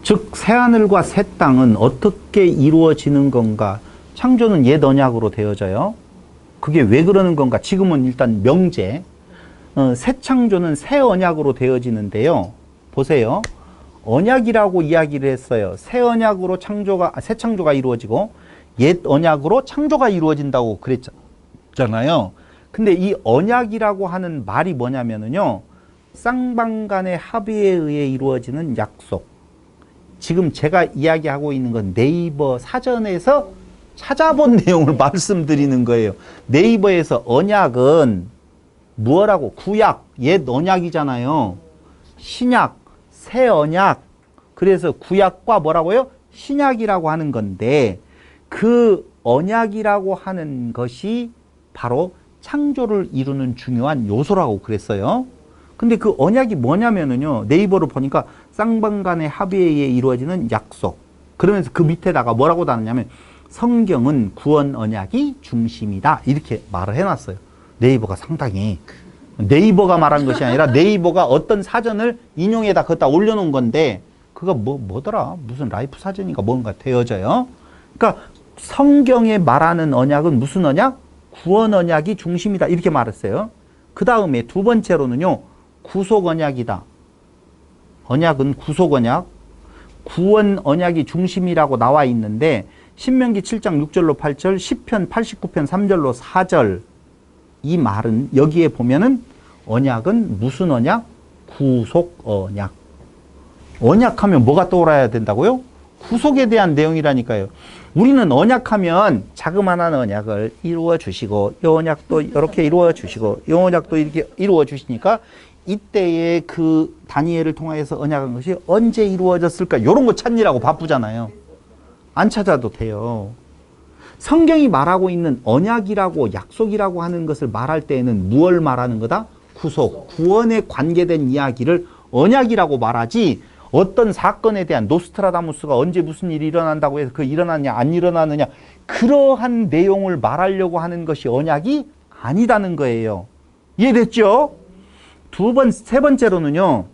즉 새하늘과 새 땅은 어떻게 이루어지는 건가? 창조는 옛 언약으로 되어져요. 그게 왜 그러는 건가? 지금은 일단 명제. 새 창조는 새 언약으로 되어지는데요. 보세요. 언약이라고 이야기를 했어요. 새 언약으로 새 창조가 이루어지고 옛 언약으로 창조가 이루어진다고 그랬잖아요. 근데 이 언약이라고 하는 말이 뭐냐면요. 쌍방 간의 합의에 의해 이루어지는 약속. 지금 제가 이야기하고 있는 건 네이버 사전에서 찾아본 내용을 말씀드리는 거예요. 네이버에서 언약은 뭐라고? 구약, 옛 언약이잖아요. 신약, 새 언약. 그래서 구약과 뭐라고요? 신약이라고 하는 건데 그 언약이라고 하는 것이 바로 창조를 이루는 중요한 요소라고 그랬어요. 근데 그 언약이 뭐냐면은요. 네이버로 보니까 쌍방 간의 합의에 의해 이루어지는 약속. 그러면서 그 밑에다가 뭐라고 달았냐면 성경은 구원 언약이 중심이다. 이렇게 말을 해놨어요. 네이버가 상당히. 네이버가 말한 것이 아니라 네이버가 어떤 사전을 인용해다 걷다 올려놓은 건데 그거 뭐더라? 무슨 라이프 사전인가 뭔가 되어져요. 그러니까 성경에 말하는 언약은 무슨 언약? 구원 언약이 중심이다. 이렇게 말했어요. 그 다음에 두 번째로는요. 구속 언약이다. 언약은 구속 언약. 구원 언약이 중심이라고 나와 있는데 신명기 7장 6절로 8절, 시편 89편 3절로 4절 이 말은 여기에 보면은 언약은 무슨 언약? 구속 언약. 언약하면 뭐가 떠올라야 된다고요? 구속에 대한 내용이라니까요. 우리는 언약하면 자그마한 언약을 이루어 주시고 이 언약도 이렇게 이루어 주시고 이 언약도 이렇게 이루어 주시니까 이때에 그 다니엘을 통해서 언약한 것이 언제 이루어졌을까? 이런 거 찾느라고 바쁘잖아요. 안 찾아도 돼요. 성경이 말하고 있는 언약이라고 약속이라고 하는 것을 말할 때에는 무엇을 말하는 거다? 구속, 구원에 관계된 이야기를 언약이라고 말하지 어떤 사건에 대한 노스트라다무스가 언제 무슨 일이 일어난다고 해서 그 일어나느냐 안 일어나느냐 그러한 내용을 말하려고 하는 것이 언약이 아니다는 거예요. 이해됐죠? 세 번째로는요.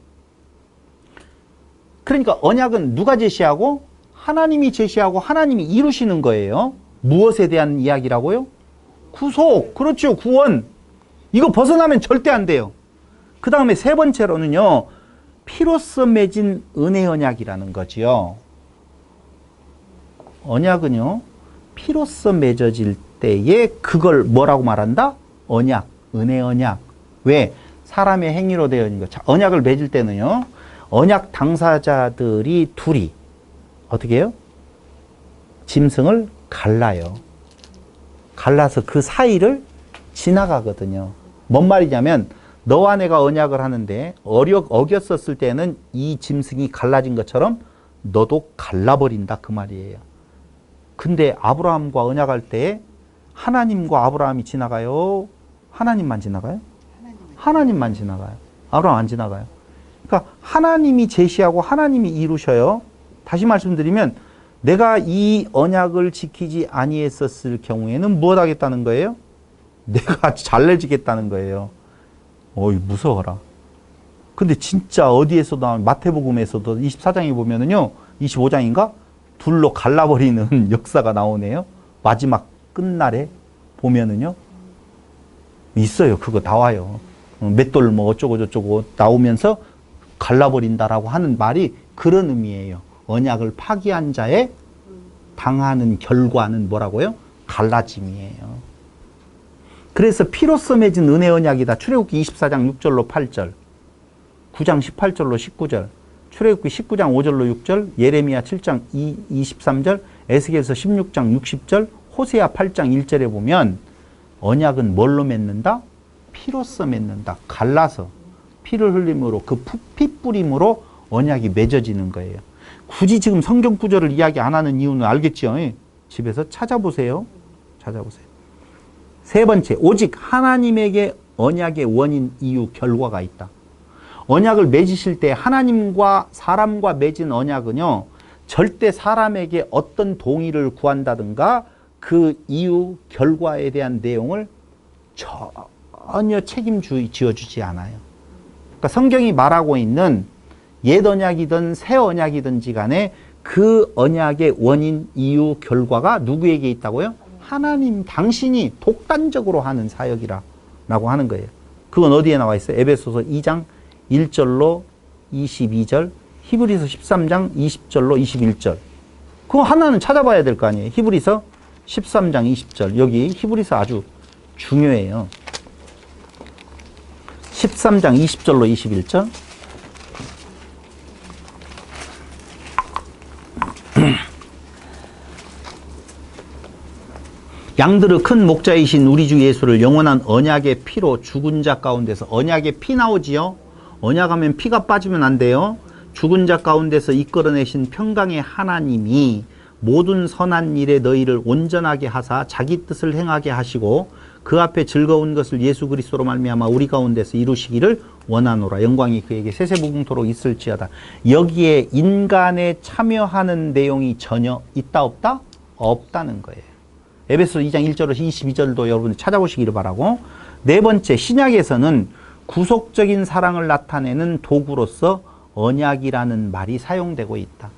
그러니까 언약은 누가 제시하고? 하나님이 제시하고 하나님이 이루시는 거예요. 무엇에 대한 이야기라고요? 구속. 그렇죠. 구원. 이거 벗어나면 절대 안 돼요. 그 다음에 세 번째로는요. 피로써 맺은 은혜 언약이라는 거지요. 언약은요. 피로써 맺어질 때에 그걸 뭐라고 말한다? 언약. 은혜 언약. 왜? 사람의 행위로 되어 있는 거. 자, 언약을 맺을 때는요. 언약 당사자들이 둘이 어떻게 해요? 짐승을 갈라요. 갈라서 그 사이를 지나가거든요. 뭔 말이냐면 너와 내가 언약을 하는데 어겼었을 때는 이 짐승이 갈라진 것처럼 너도 갈라버린다 그 말이에요. 근데 아브라함과 언약할 때 하나님과 아브라함이 지나가요? 하나님만 지나가요? 하나님만 지나가요. 아브라함 안 지나가요. 그러니까 하나님이 제시하고 하나님이 이루셔요. 다시 말씀드리면 내가 이 언약을 지키지 아니했었을 경우에는 무엇 하겠다는 거예요? 내가 잘내지겠다는 거예요. 어이 무서워라. 근데 진짜 어디에서도 나오면 마태복음에서도 24장에 보면은요. 25장인가? 둘로 갈라버리는 역사가 나오네요. 마지막 끝날에 보면은요. 있어요. 그거 나와요. 맷돌 뭐 어쩌고 저쩌고 나오면서 갈라버린다라고 하는 말이 그런 의미예요. 언약을 파기한 자의 당하는 결과는 뭐라고요? 갈라짐이에요. 그래서 피로써 맺은 은혜 언약이다. 출애굽기 24장 6절로 8절, 9장 18절로 19절, 출애굽기 19장 5절로 6절, 예레미야 7장 23절, 에스겔서 16장 60절, 호세아 8장 1절에 보면 언약은 뭘로 맺는다? 피로써 맺는다. 갈라서 피를 흘림으로 그 핏뿌림으로 언약이 맺어지는 거예요. 굳이 지금 성경 구절을 이야기 안 하는 이유는 알겠죠? 집에서 찾아보세요. 찾아보세요. 세 번째, 오직 하나님에게 언약의 원인, 이유, 결과가 있다. 언약을 맺으실 때 하나님과 사람과 맺은 언약은요. 절대 사람에게 어떤 동의를 구한다든가 그 이유, 결과에 대한 내용을 전혀 책임지어주지 않아요. 그러니까 성경이 말하고 있는 옛 언약이든 새 언약이든지 간에 그 언약의 원인, 이유, 결과가 누구에게 있다고요? 하나님 당신이 독단적으로 하는 사역이라고 하는 거예요. 그건 어디에 나와 있어요? 에베소서 2장 1절로 22절, 히브리서 13장 20절로 21절. 그거 하나는 찾아봐야 될 거 아니에요. 히브리서 13장 20절. 여기 히브리서 아주 중요해요. 13장 20절로 21절. 양들의 큰 목자이신 우리 주 예수를 영원한 언약의 피로 죽은 자 가운데서, 언약의 피 나오지요? 언약하면 피가 빠지면 안 돼요. 죽은 자 가운데서 이끌어내신 평강의 하나님이 모든 선한 일에 너희를 온전하게 하사 자기 뜻을 행하게 하시고 그 앞에 즐거운 것을 예수 그리스도로 말미암아 우리 가운데서 이루시기를 원하노라. 영광이 그에게 세세무궁토록 있을지어다. 여기에 인간에 참여하는 내용이 전혀 있다 없다? 없다는 거예요. 에베소 2장 1절에서 22절도 여러분 찾아보시기를 바라고. 네 번째, 신약에서는 구속적인 사랑을 나타내는 도구로서 언약이라는 말이 사용되고 있다.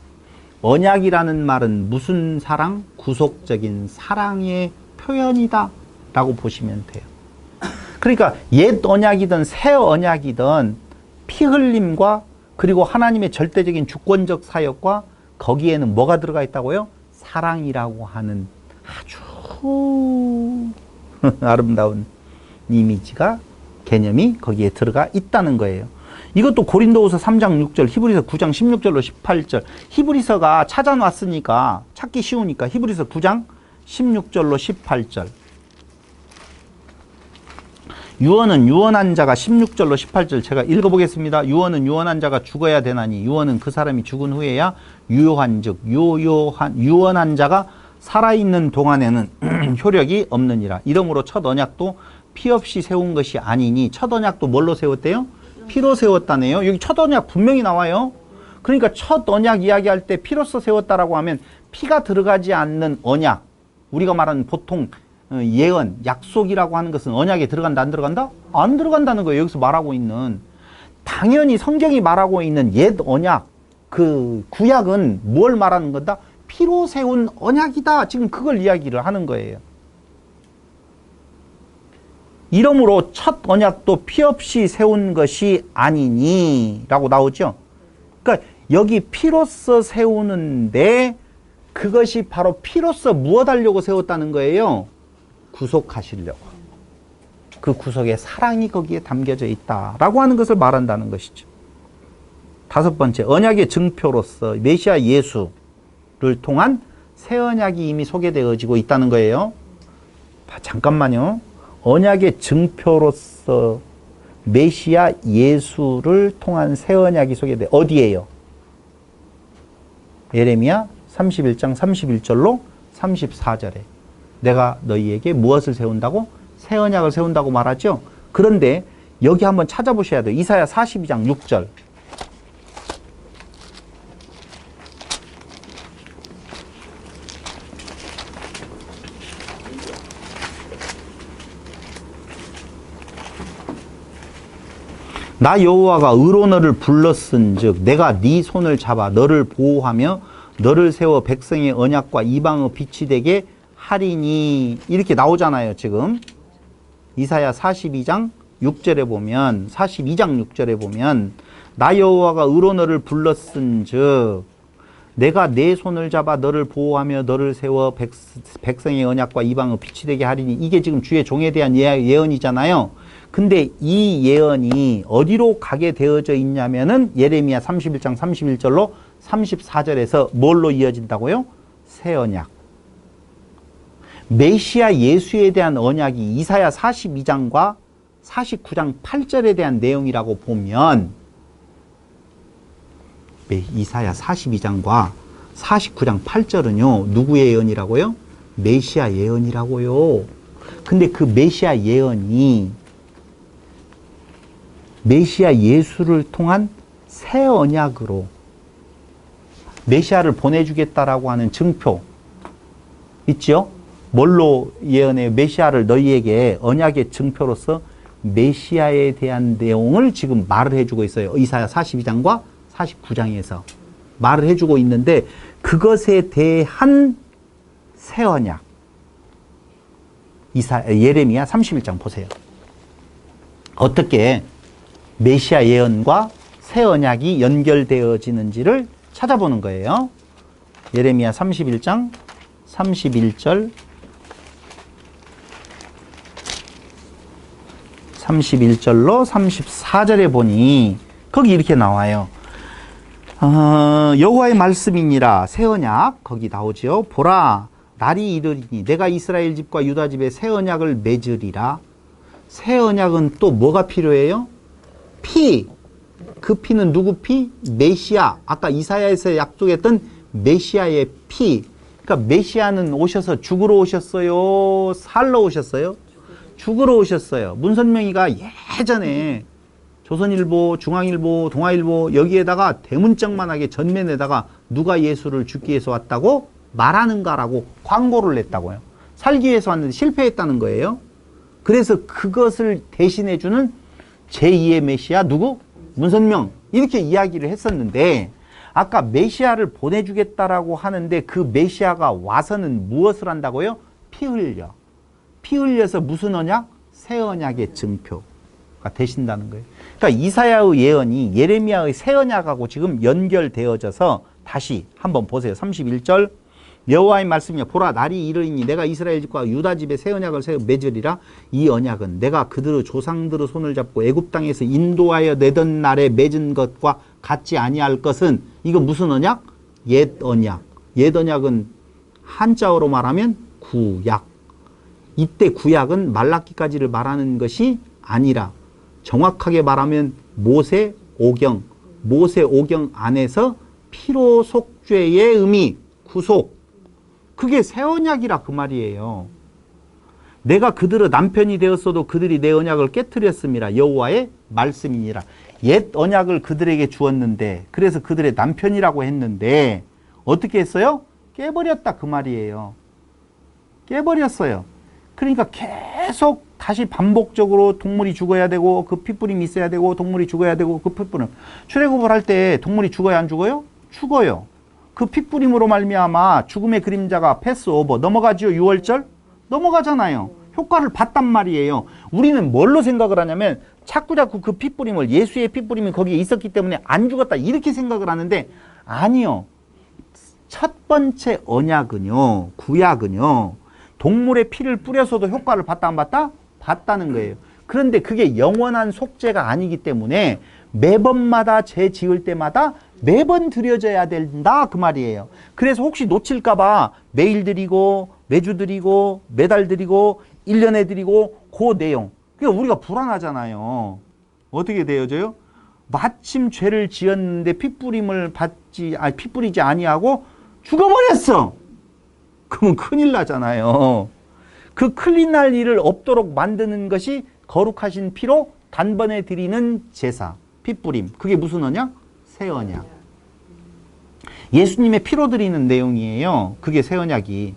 언약이라는 말은 무슨 사랑? 구속적인 사랑의 표현이다 라고 보시면 돼요. 그러니까 옛 언약이든 새 언약이든 피 흘림과 그리고 하나님의 절대적인 주권적 사역과 거기에는 뭐가 들어가 있다고요? 사랑이라고 하는 아주 아름다운 이미지가, 개념이 거기에 들어가 있다는 거예요. 이것도 고린도후서 3장 6절, 히브리서 9장 16절로 18절. 히브리서가 찾아놨으니까 찾기 쉬우니까 히브리서 9장 16절로 18절. 유언은 유언한 자가 16절로 18절 제가 읽어보겠습니다. 유언은 유언한 자가 죽어야 되나니 유언은 그 사람이 죽은 후에야 유효한 즉 유언한 자가 살아있는 동안에는 효력이 없느니라. 이러므로 첫 언약도 피 없이 세운 것이 아니니, 첫 언약도 뭘로 세웠대요? 피로 세웠다네요. 여기 첫 언약 분명히 나와요. 그러니까 첫 언약 이야기할 때 피로써 세웠다라고 하면 피가 들어가지 않는 언약, 우리가 말하는 보통 예언, 약속이라고 하는 것은 언약에 들어간다 안 들어간다? 안 들어간다는 거예요. 여기서 말하고 있는, 당연히 성경이 말하고 있는 옛 언약, 그 구약은 뭘 말하는 건다? 피로 세운 언약이다. 지금 그걸 이야기를 하는 거예요. 이러므로 첫 언약도 피 없이 세운 것이 아니니 라고 나오죠. 그러니까 여기 피로써 세우는데 그것이 바로 피로써 무엇 하려고 세웠다는 거예요? 구속하시려고. 그 구속의 사랑이 거기에 담겨져 있다라고 하는 것을 말한다는 것이죠. 다섯 번째, 언약의 증표로서 메시아 예수를 통한 새 언약이 이미 소개되어지고 있다는 거예요. 잠깐만요. 언약의 증표로서 메시아 예수를 통한 새 언약이 소개돼. 어디에요? 예레미야 31장 31절로 34절에 내가 너희에게 무엇을 세운다고? 새 언약을 세운다고 말하죠. 그런데 여기 한번 찾아보셔야 돼요. 이사야 42장 6절. 나 여호와가 의로 너를 불렀은즉 내가 네 손을 잡아 너를 보호하며 너를 세워 백성의 언약과 이방의 빛이 되게 하리니. 이렇게 나오잖아요. 지금 이사야 42장 6절에 보면, 42장 6절에 보면 나 여호와가 의로 너를 불렀은즉 내가 내 손을 잡아 너를 보호하며 너를 세워 백성의 언약과 이방의 빛이 되게 하리니. 이게 지금 주의 종에 대한 예언이잖아요. 근데 이 예언이 어디로 가게 되어져 있냐면은 예레미야 31장 31절로 34절에서 뭘로 이어진다고요? 새 언약. 메시아 예수에 대한 언약이 이사야 42장과 49장 8절에 대한 내용이라고 보면 이사야 42장과 49장 8절은요. 누구의 예언이라고요? 메시아 예언이라고요. 근데 그 메시아 예언이 메시아 예수를 통한 새 언약으로 메시아를 보내주겠다라고 하는 증표 있죠? 뭘로 예언해요? 메시아를 너희에게 언약의 증표로서 메시아에 대한 내용을 지금 말을 해주고 있어요. 이사야 42장과 49장에서 말을 해주고 있는데 그것에 대한 새 언약 예레미야 31장 보세요. 어떻게 메시아 예언과 새 언약이 연결되어지는지를 찾아보는 거예요. 예레미야 31장 31절 31절로 34절에 보니 거기 이렇게 나와요. 여호와의 말씀이니라 새 언약 거기 나오죠. 보라 날이 이르리니 내가 이스라엘 집과 유다 집에 새 언약을 맺으리라. 새 언약은 또 뭐가 필요해요? 피. 그 피는 누구 피? 메시아. 아까 이사야에서 약속했던 메시아의 피. 그러니까 메시아는 오셔서 죽으러 오셨어요? 살러 오셨어요? 죽으러 오셨어요. 문선명이가 예전에 조선일보, 중앙일보, 동아일보 여기에다가 대문짝만하게 전면에다가 누가 예수를 죽기 위해서 왔다고 말하는가라고 광고를 냈다고요. 살기 위해서 왔는데 실패했다는 거예요. 그래서 그것을 대신해주는 제2의 메시아 누구? 문선명. 이렇게 이야기를 했었는데 아까 메시아를 보내주겠다라고 하는데 그 메시아가 와서는 무엇을 한다고요? 피 흘려. 피 흘려서 무슨 언약? 새 언약의 증표가 되신다는 거예요. 그러니까 이사야의 예언이 예레미야의 새 언약하고 지금 연결되어져서 다시 한번 보세요. 31절 여호와의 말씀이야. 보라 날이 이르리니 내가 이스라엘 집과 유다 집에 새 언약을 맺으리라. 이 언약은 내가 그들의 조상들의 손을 잡고 애굽 땅에서 인도하여 내던 날에 맺은 것과 같지 아니할 것은 이거 무슨 언약? 옛 언약. 옛 언약은 한자어로 말하면 구약. 이때 구약은 말라기까지를 말하는 것이 아니라 정확하게 말하면 모세 오경. 모세 오경 안에서 피로 속죄의 의미, 구속. 그게 새 언약이라 그 말이에요. 내가 그들의 남편이 되었어도 그들이 내 언약을 깨뜨렸음이라. 여호와의 말씀이니라. 옛 언약을 그들에게 주었는데 그래서 그들의 남편이라고 했는데 어떻게 했어요? 깨버렸다 그 말이에요. 깨버렸어요. 그러니까 계속 다시 반복적으로 동물이 죽어야 되고 그 핏부림이 있어야 되고 동물이 죽어야 되고 그 핏부림. 출애굽을 할 때 동물이 죽어야 안 죽어요? 죽어요. 그 핏부림으로 말미암아 죽음의 그림자가 패스오버 넘어가지요. 6월절 넘어가잖아요. 효과를 봤단 말이에요. 우리는 뭘로 생각을 하냐면 자꾸자꾸 그 핏부림을 예수의 핏부림이 거기에 있었기 때문에 안 죽었다 이렇게 생각을 하는데 아니요. 첫 번째 언약은요. 구약은요. 동물의 피를 뿌려서도 효과를 봤다 안 봤다? 봤다는 거예요. 그런데 그게 영원한 속죄가 아니기 때문에 매번마다 죄 지을 때마다 매번 드려져야 된다 그 말이에요. 그래서 혹시 놓칠까 봐 매일 드리고 매주 드리고 매달 드리고 1년에 드리고 그 내용. 그러니까 우리가 불안하잖아요. 어떻게 되어져요? 마침 죄를 지었는데 피 뿌리지 아니하고 죽어버렸어. 그러면 큰일 나잖아요. 그 큰일 날 일을 없도록 만드는 것이 거룩하신 피로 단번에 드리는 제사, 핏부림. 그게 무슨 언약? 새 언약. 예수님의 피로 드리는 내용이에요. 그게 새 언약이.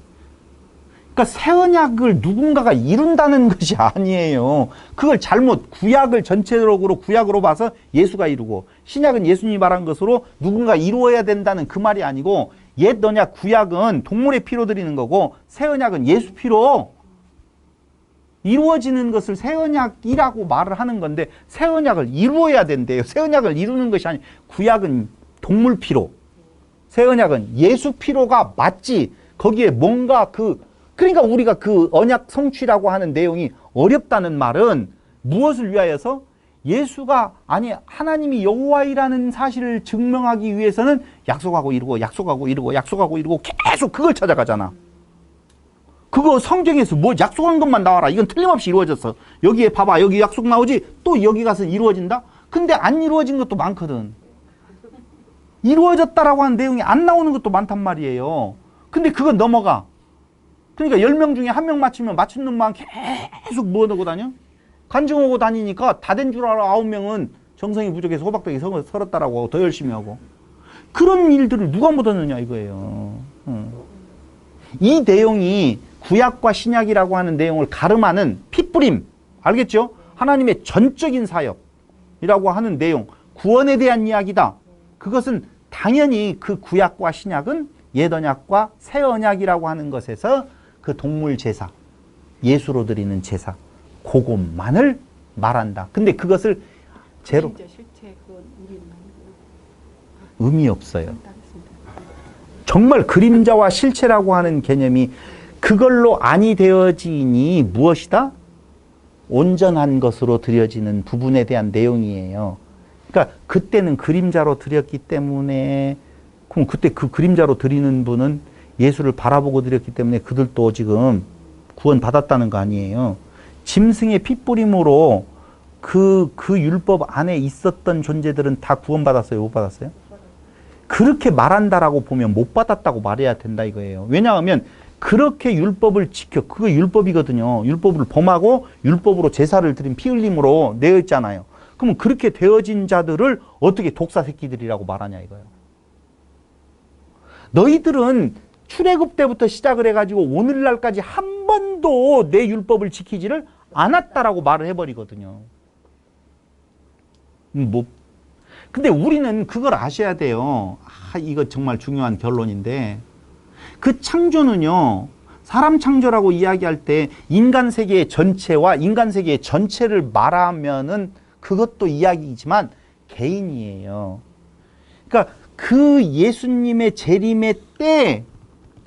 그러니까 새 언약을 누군가가 이룬다는 것이 아니에요. 그걸 잘못 구약을 전체적으로 구약으로 봐서 예수가 이루고 신약은 예수님이 말한 것으로 누군가 이루어야 된다는 그 말이 아니고 옛 언약 구약은 동물의 피로 드리는 거고 새 언약은 예수 피로 이루어지는 것을 새 언약이라고 말을 하는 건데 새 언약을 이루어야 된대요. 새 언약을 이루는 것이 아니 구약은 동물 피로 새 언약은 예수 피로가 맞지. 거기에 뭔가 그러니까 우리가 그 언약 성취라고 하는 내용이 어렵다는 말은 무엇을 위하여서 예수가 아니 하나님이 여호와이라는 사실을 증명하기 위해서는 약속하고 이루고 약속하고 이루고 약속하고 이루고 계속 그걸 찾아가잖아. 그거 성경에서 뭐 약속한 것만 나와라. 이건 틀림없이 이루어졌어. 여기에 봐봐. 여기 약속 나오지? 또 여기 가서 이루어진다? 근데 안 이루어진 것도 많거든. 이루어졌다라고 하는 내용이 안 나오는 것도 많단 말이에요. 근데 그건 넘어가. 그러니까 10명 중에 1명 맞추면 맞춘 놈만 계속 모아놓고 다녀? 간증하고 다니니까 다 된 줄 알아. 9명은 정성이 부족해서 호박떡이 설었다라고 더 열심히 하고. 그런 일들을 누가 묻었느냐 이거예요. 이 내용이 구약과 신약이라고 하는 내용을 가름하는 핏부림. 알겠죠? 하나님의 전적인 사역이라고 하는 내용. 구원에 대한 이야기다. 그것은 당연히 그 구약과 신약은 옛 언약과 새 언약이라고 하는 것에서 그 동물 제사, 예수로 드리는 제사, 그것만을 말한다. 근데 그것을 제로 의미 없어요. 정말 그림자와 실체라고 하는 개념이 그걸로 아니 되어지니 무엇이다? 온전한 것으로 드려지는 부분에 대한 내용이에요. 그러니까 그때는 그림자로 드렸기 때문에, 그럼 그때 그 그림자로 드리는 분은 예수를 바라보고 드렸기 때문에 그들도 지금 구원 받았다는 거 아니에요. 짐승의 핏부림으로 그 율법 안에 있었던 존재들은 다 구원 받았어요? 못 받았어요? 그렇게 말한다라고 보면 못 받았다고 말해야 된다 이거예요. 왜냐하면 그렇게 율법을 지켜, 그거 율법이거든요. 율법을 범하고 율법으로 제사를 드린 피 흘림으로 되어 있잖아요. 그러면 그렇게 되어진 자들을 어떻게 독사 새끼들이라고 말하냐 이거예요. 너희들은 출애굽 때부터 시작을 해가지고 오늘날까지 한 번도 내 율법을 지키지를 않았다라고 말을 해버리거든요. 근데 우리는 그걸 아셔야 돼요. 이거 정말 중요한 결론인데, 그 창조는요, 사람 창조라고 이야기할 때 인간 세계 전체와 인간 세계 전체를 말하면은 그것도 이야기이지만 개인이에요. 그러니까 그 예수님의 재림의 때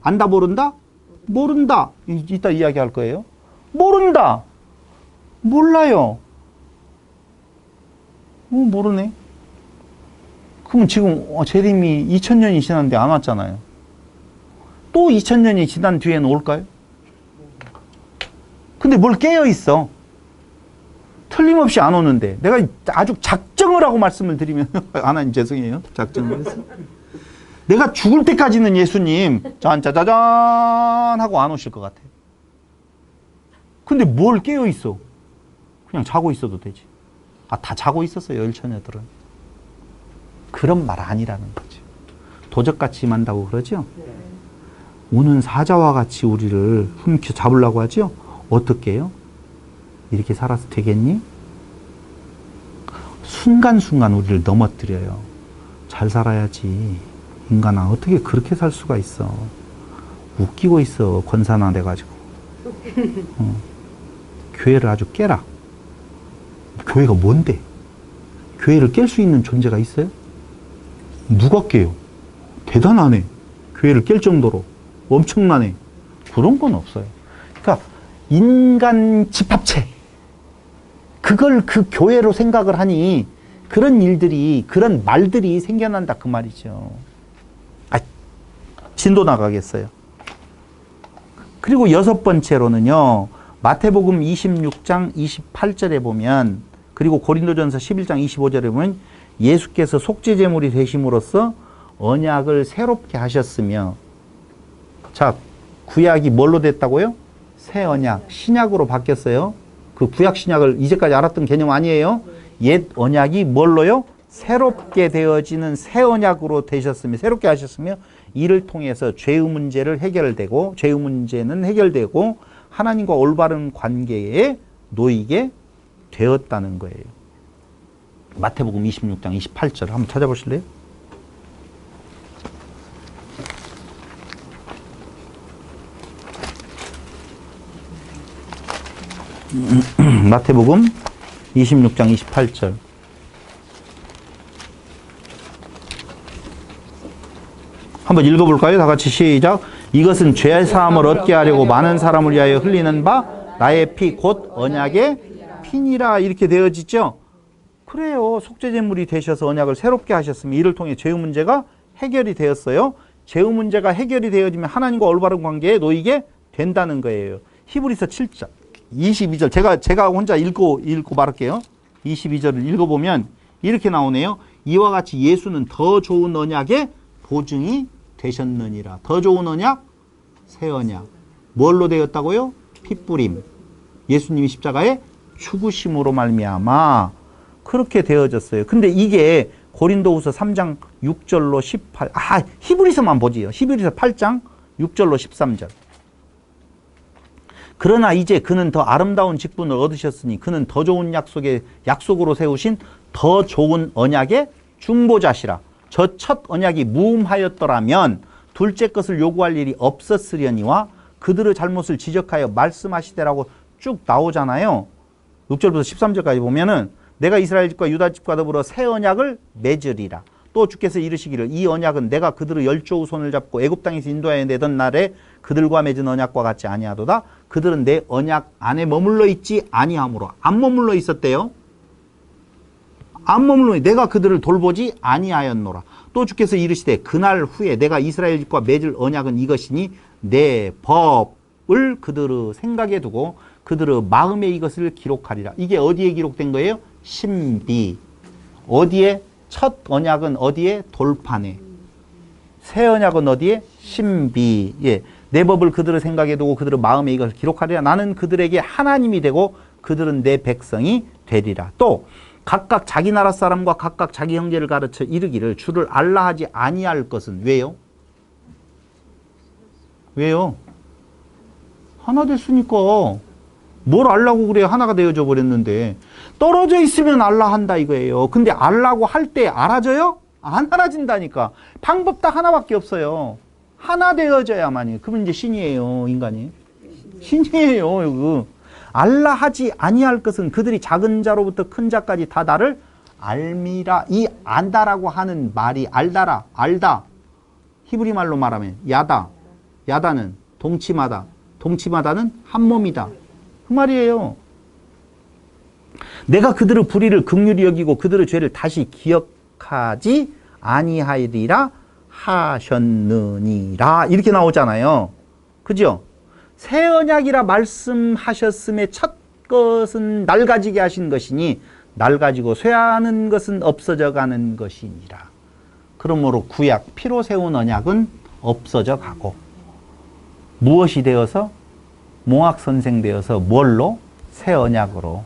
안다 모른다? 모른다. 이따 이야기할 거예요. 모른다. 몰라요. 모르네. 그럼 지금 재림이 2000년이 지났는데 안 왔잖아요. 또 2000년이 지난 뒤에는 올까요? 근데 뭘 깨어있어. 틀림없이 안 오는데 내가 아주 작정을 하고 말씀을 드리면 하나님 죄송해요. 작정을 해서 내가 죽을 때까지는 예수님 짠짜자잔 하고 안 오실 것 같아. 근데 뭘 깨어있어. 그냥 자고 있어도 되지. 다 자고 있었어요. 열처녀들은. 그런 말 아니라는 거죠. 도적같이 임한다고 그러죠. 우는 사자와 같이 우리를 훔쳐 잡으려고 하죠. 어떻게 해요? 이렇게 살아서 되겠니? 순간순간 우리를 넘어뜨려요. 잘 살아야지. 인간아 어떻게 그렇게 살 수가 있어. 웃기고 있어. 권사나 돼가지고. 교회를 아주 깨라. 교회가 뭔데? 교회를 깰 수 있는 존재가 있어요? 누가 깨요? 대단하네. 교회를 깰 정도로. 엄청나네. 그런 건 없어요. 그러니까 인간 집합체, 그걸 그 교회로 생각을 하니 그런 일들이, 그런 말들이 생겨난다 그 말이죠. 진도 나가겠어요. 그리고 여섯 번째로는요, 마태복음 26장 28절에 보면, 그리고 고린도전서 11장 25절에 보면 예수께서 속죄제물이 되심으로써 언약을 새롭게 하셨으며, 자, 구약이 뭘로 됐다고요? 새 언약, 신약으로 바뀌었어요. 그 구약 신약을 이제까지 알았던 개념 아니에요. 옛 언약이 뭘로요? 새롭게 되어지는 새 언약으로 되셨으며, 새롭게 하셨으며, 이를 통해서 죄의 문제를 해결되고, 죄의 문제는 해결되고 하나님과 올바른 관계에 놓이게 되었다는 거예요. 마태복음 26장 28절 한번 찾아보실래요? 마태복음 26장 28절. 한번 읽어볼까요? 다 같이 시작. 이것은 죄 사함을 얻게 하려고 많은 사람을 위하여 흘리는 바 나의 피 곧 언약의 피니라 이렇게 되어지죠. 그래요. 속죄제물이 되셔서 언약을 새롭게 하셨으면 이를 통해 죄의 문제가 해결이 되었어요. 죄의 문제가 해결이 되어지면 하나님과 올바른 관계에 놓이게 된다는 거예요. 히브리서 7장 22절 제가 혼자 읽고 말할게요. 22절을 읽어보면 이렇게 나오네요. 이와 같이 예수는 더 좋은 언약의 보증이 되셨느니라. 더 좋은 언약, 새 언약. 뭘로 되었다고요? 핏부림. 예수님이 십자가에 죽으심으로 말미암아 그렇게 되어졌어요. 근데 이게 고린도후서 3장 6절로 18. 히브리서만 보지요. 히브리서 8장 6절로 13절. 그러나 이제 그는 더 아름다운 직분을 얻으셨으니 그는 더 좋은 약속으로 세우신 더 좋은 언약의 중보자시라. 저 첫 언약이 무음하였더라면 둘째 것을 요구할 일이 없었으려니와 그들의 잘못을 지적하여 말씀하시되라고 쭉 나오잖아요. 6절부터 13절까지 보면은 내가 이스라엘 집과 유다 집과 더불어 새 언약을 맺으리라. 또 주께서 이르시기를 이 언약은 내가 그들의 열조의 손을 잡고 애굽 땅에서 인도하여 내던 날에 그들과 맺은 언약과 같지 아니하도다. 그들은 내 언약 안에 머물러 있지 아니하므로. 안 머물러 있었대요. 안 머물러 내가 그들을 돌보지 아니하였노라. 또 주께서 이르시되 그날 후에 내가 이스라엘 집과 맺을 언약은 이것이니 내 법을 그들의 생각에 두고 그들의 마음에 이것을 기록하리라. 이게 어디에 기록된 거예요? 신비. 어디에? 첫 언약은 어디에? 돌판에. 새 언약은 어디에? 신비. 예. 내 법을 그들의 생각에 두고 그들의 마음에 이것을 기록하리라. 나는 그들에게 하나님이 되고 그들은 내 백성이 되리라. 또 각각 자기 나라 사람과 각각 자기 형제를 가르쳐 이르기를 주를 알라 하지 아니할 것은 왜요? 왜요? 하나 됐으니까 뭘 알라고 그래요? 하나가 되어져 버렸는데. 떨어져 있으면 알라 한다 이거예요. 근데 알라고 할 때 알아져요? 안 알아진다니까. 방법 딱 하나밖에 없어요. 하나 되어져야만이. 그러면 이제 신이에요, 인간이. 신이에요, 이거. 알라 하지 아니할 것은 그들이 작은 자로부터 큰 자까지 다 나를 알미라. 이 안다라고 하는 말이 알다라, 알다. 히브리 말로 말하면 야다. 야다는 동치마다. 동치마다는 한 몸이다. 그 말이에요. 내가 그들의 불의를 긍휼히 여기고 그들의 죄를 다시 기억하지 아니하리라 하셨느니라. 이렇게 나오잖아요. 그죠? 새 언약이라 말씀하셨음에 첫 것은 낡아지게 하신 것이니 낡아지고 쇠하는 것은 없어져 가는 것이니라. 그러므로 구약 피로 세운 언약은 없어져 가고 무엇이 되어서? 몽학선생 되어서 뭘로? 새 언약으로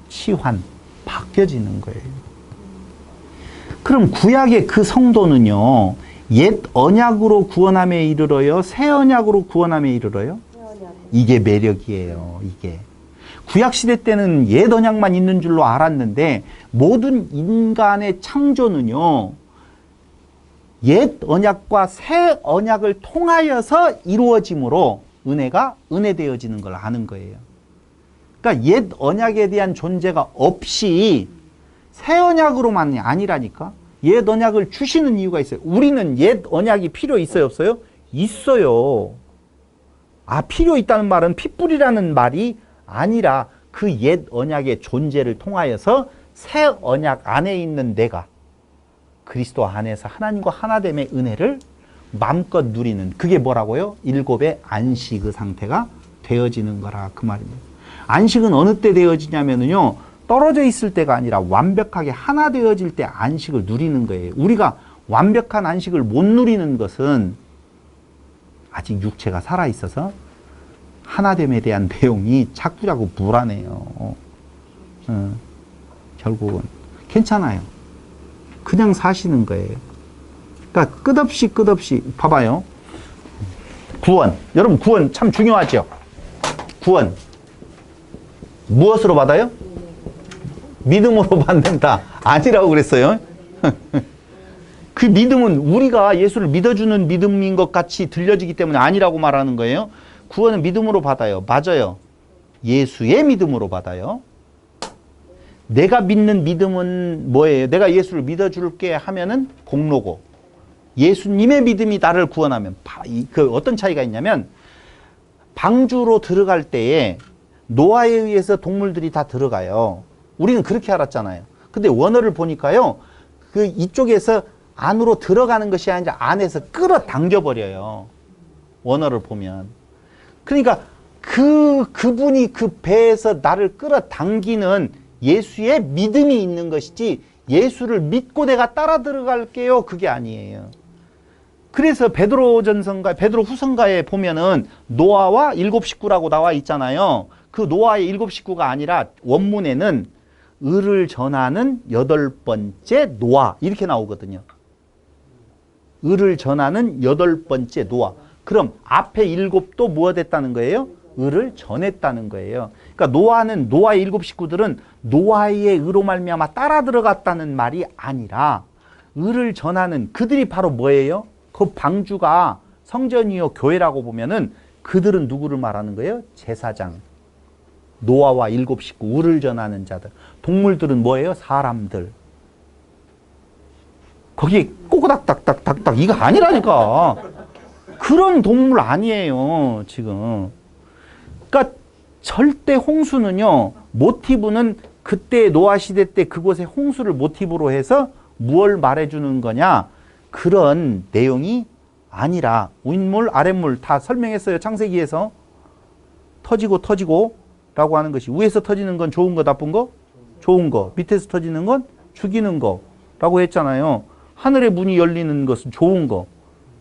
치환, 바뀌어지는 거예요. 그럼 구약의 그 성도는요, 옛 언약으로 구원함에 이르러요? 새 언약으로 구원함에 이르러요? 이게 매력이에요. 이게. 구약시대 때는 옛 언약만 있는 줄로 알았는데 모든 인간의 창조는요, 옛 언약과 새 언약을 통하여서 이루어지므로 은혜가 은혜되어지는 걸 아는 거예요. 그러니까 옛 언약에 대한 존재가 없이 새 언약으로만이 아니라니까. 옛 언약을 주시는 이유가 있어요. 우리는 옛 언약이 필요 있어요, 없어요? 있어요. 아, 필요 있다는 말은 핏불이라는 말이 아니라 그 옛 언약의 존재를 통하여서 새 언약 안에 있는 내가 그리스도 안에서 하나님과 하나됨의 은혜를 마음껏 누리는, 그게 뭐라고요? 일곱의 안식의 상태가 되어지는 거라, 그 말입니다. 안식은 어느 때 되어지냐면요, 떨어져 있을 때가 아니라 완벽하게 하나 되어질 때 안식을 누리는 거예요. 우리가 완벽한 안식을 못 누리는 것은 아직 육체가 살아있어서 하나됨에 대한 내용이 자꾸자꾸 불안해요. 결국은 괜찮아요. 그냥 사시는 거예요. 그러니까 끝없이 봐봐요. 구원. 여러분, 구원 참 중요하죠? 구원 무엇으로 받아요? 믿음으로 받는다. 아니라고 그랬어요. 그 믿음은 우리가 예수를 믿어주는 믿음인 것 같이 들려지기 때문에 아니라고 말하는 거예요. 구원은 믿음으로 받아요. 맞아요. 예수의 믿음으로 받아요. 내가 믿는 믿음은 뭐예요? 내가 예수를 믿어줄게 하면은 공로고, 예수님의 믿음이 나를 구원하면, 그 어떤 차이가 있냐면, 방주로 들어갈 때에 노아에 의해서 동물들이 다 들어가요. 우리는 그렇게 알았잖아요. 근데 원어를 보니까요, 그 이쪽에서 안으로 들어가는 것이 아니라 안에서 끌어당겨 버려요. 원어를 보면. 그러니까 그분이 그 배에서 나를 끌어당기는 예수의 믿음이 있는 것이지, 예수를 믿고 내가 따라 들어갈게요, 그게 아니에요. 그래서 베드로전서인가 베드로후서인가에 보면은 노아와 일곱 식구라고 나와 있잖아요. 그 노아의 일곱 식구가 아니라 원문에는 의를 전하는 여덟 번째 노아, 이렇게 나오거든요. 의를 전하는 여덟 번째 노아. 그럼 앞에 일곱도 뭐가 됐다는 거예요? 의를 전했다는 거예요. 그러니까 노아의 일곱 식구들은 노아의 의로 말미암아 따라 들어갔다는 말이 아니라 을을 전하는 그들이 바로 뭐예요? 그 방주가 성전이요 교회라고 보면은 그들은 누구를 말하는 거예요? 제사장, 노아와 7 식구, 을을 전하는 자들. 동물들은 뭐예요? 사람들. 거기에 꼬꼬닥닥닥닥닥 이거 아니라니까. 그런 동물 아니에요 지금. 그러니까 절대 홍수는요, 모티브는 그때 노아 시대 때 그곳의 홍수를 모티브로 해서 무엇을 말해주는 거냐, 그런 내용이 아니라 윗물 아랫물 다 설명했어요. 창세기에서 터지고 라고 하는 것이, 위에서 터지는 건 좋은 거 나쁜 거? 좋은 거. 밑에서 터지는 건 죽이는 거 라고 했잖아요. 하늘의 문이 열리는 것은 좋은 거,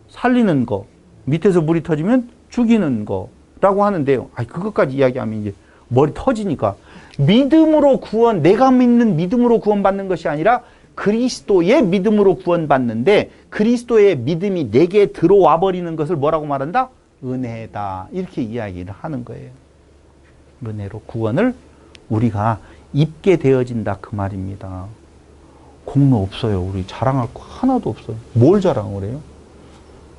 살리는 거, 밑에서 물이 터지면 죽이는 거라고 하는데요. 그것까지 이야기하면 이제 머리 터지니까. 믿음으로 구원, 내가 믿는 믿음으로 구원받는 것이 아니라 그리스도의 믿음으로 구원받는데, 그리스도의 믿음이 내게 들어와 버리는 것을 뭐라고 말한다? 은혜다. 이렇게 이야기를 하는 거예요. 은혜로 구원을 우리가 입게 되어진다 그 말입니다. 공로 없어요. 우리 자랑할 거 하나도 없어요. 뭘 자랑을 해요?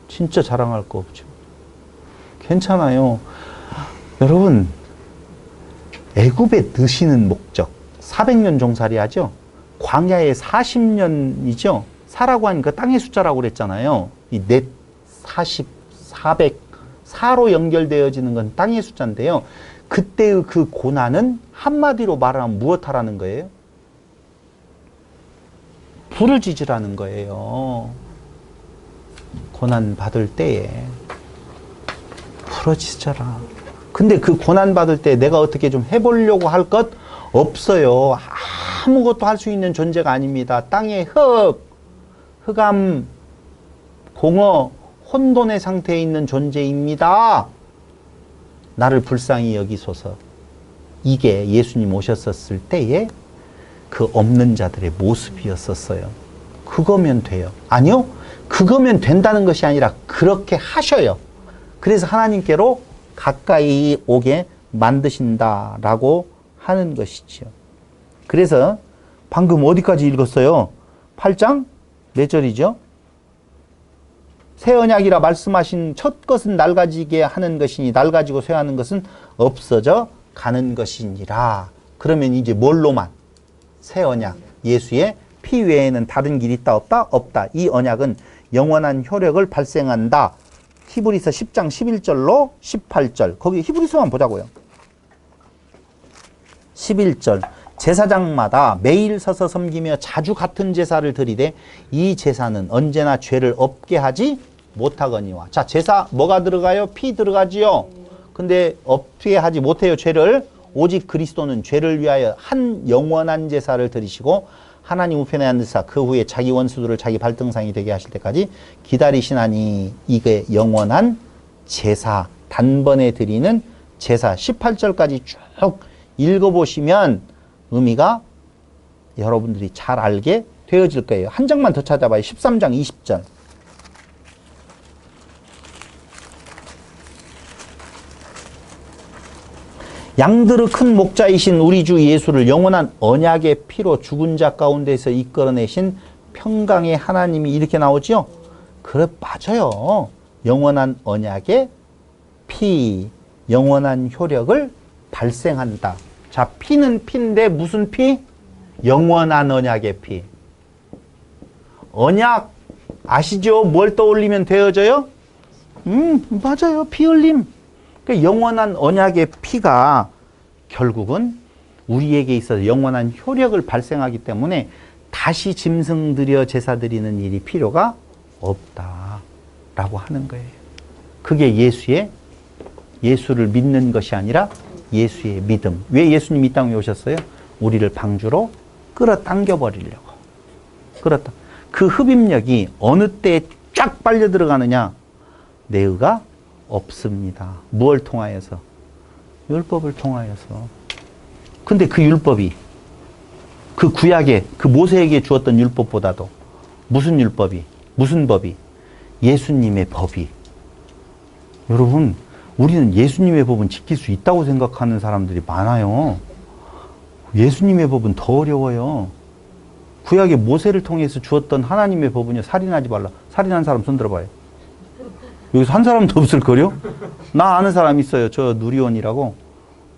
진짜 자랑할 거 없죠. 괜찮아요. 여러분, 애굽에 넣으시는 목적 400년 종살이 하죠. 광야에 40년이죠. 사라고 하니까 땅의 숫자라고 그랬잖아요. 이 넷, 40, 400, 4로 연결되어지는 건 땅의 숫자인데요. 그때의 그 고난은 한마디로 말하면 무엇하라는 거예요? 부르짖으라는 거예요. 고난 받을 때에 부르짖어라. 근데 그 고난 받을 때 내가 어떻게 좀 해보려고 할 것 없어요. 아무것도 할 수 있는 존재가 아닙니다. 땅의 흑암, 공허, 혼돈의 상태에 있는 존재입니다. 나를 불쌍히 여기소서. 이게 예수님 오셨었을 때에 그 없는 자들의 모습이었었어요. 그거면 돼요. 아니요, 그거면 된다는 것이 아니라 그렇게 하셔요. 그래서 하나님께로 가까이 오게 만드신다라고 하는 것이지요. 그래서 방금 어디까지 읽었어요? 8장 몇 절이죠? 새 언약이라 말씀하신 첫 것은 낡아지게 하는 것이니 낡아지고 쇠하는 것은 없어져 가는 것이니라. 그러면 이제 뭘로만? 새 언약, 예수의 피 외에는 다른 길이 있다 없다? 없다. 이 언약은 영원한 효력을 발생한다. 히브리서 10장 11절로 18절. 거기 히브리서만 보자고요. 11절. 제사장마다 매일 서서 섬기며 자주 같은 제사를 드리되 이 제사는 언제나 죄를 없게 하지 못하거니와. 자, 제사 뭐가 들어가요? 피 들어가지요. 근데 없게 하지 못해요, 죄를. 오직 그리스도는 죄를 위하여 한 영원한 제사를 드리시고 하나님 우편에 앉으사 그 후에 자기 원수들을 자기 발등상이 되게 하실 때까지 기다리시나니 이게 영원한 제사, 단번에 드리는 제사. 18절까지 쭉 읽어보시면 의미가 여러분들이 잘 알게 되어질 거예요. 한 장만 더 찾아봐요. 13장 20절. 양들의 큰 목자이신 우리 주 예수를 영원한 언약의 피로 죽은 자 가운데서 이끌어내신 평강의 하나님이, 이렇게 나오죠? 그래, 맞아요. 영원한 언약의 피, 영원한 효력을 발생한다. 자, 피는 피인데 무슨 피? 영원한 언약의 피. 언약 아시죠? 뭘 떠올리면 되어져요? 맞아요. 피 흘림. 그러니까 영원한 언약의 피가 결국은 우리에게 있어서 영원한 효력을 발생하기 때문에 다시 짐승 드려 제사 드리는 일이 필요가 없다라고 하는 거예요. 그게 예수를 믿는 것이 아니라 예수의 믿음. 왜 예수님이 이 땅에 오셨어요? 우리를 방주로 끌어당겨 버리려고. 그렇다. 그 흡입력이 어느 때에 쫙 빨려 들어가느냐? 내 의가 없습니다. 무엇을 통하여서? 율법을 통하여서. 근데 그 율법이 그 구약에 그 모세에게 주었던 율법보다도 무슨 율법이? 무슨 법이? 예수님의 법이. 여러분, 우리는 예수님의 법은 지킬 수 있다고 생각하는 사람들이 많아요. 예수님의 법은 더 어려워요. 구약의 모세를 통해서 주었던 하나님의 법은요, 살인하지 말라. 살인한 사람 손 들어봐요. 여기서 한 사람도 없을 거요? 나 아는 사람 있어요. 저 누리원이라고.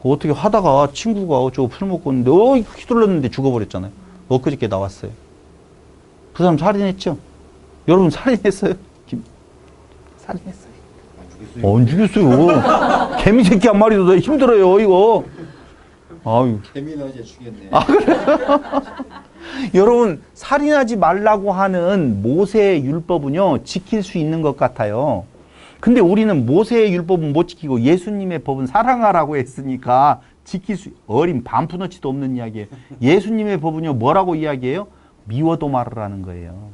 어떻게 하다가 친구가 어쩌고 술 먹고 있는데, 휘둘렀는데 죽어버렸잖아요. 엊그저께 나왔어요. 그 사람 살인했죠? 여러분 살인했어요? 살인했어요. 안 죽였어요. 개미 새끼 한 마리도 더 힘들어요, 이거. 아유. 개미는 어제 죽였네. 아, 그래? 여러분, 살인하지 말라고 하는 모세의 율법은요, 지킬 수 있는 것 같아요. 근데 우리는 모세의 율법은 못 지키고 예수님의 법은 사랑하라고 했으니까 지킬 수, 어린 반푼어치도 없는 이야기예요. 예수님의 법은요, 뭐라고 이야기해요? 미워도 말으라는 거예요.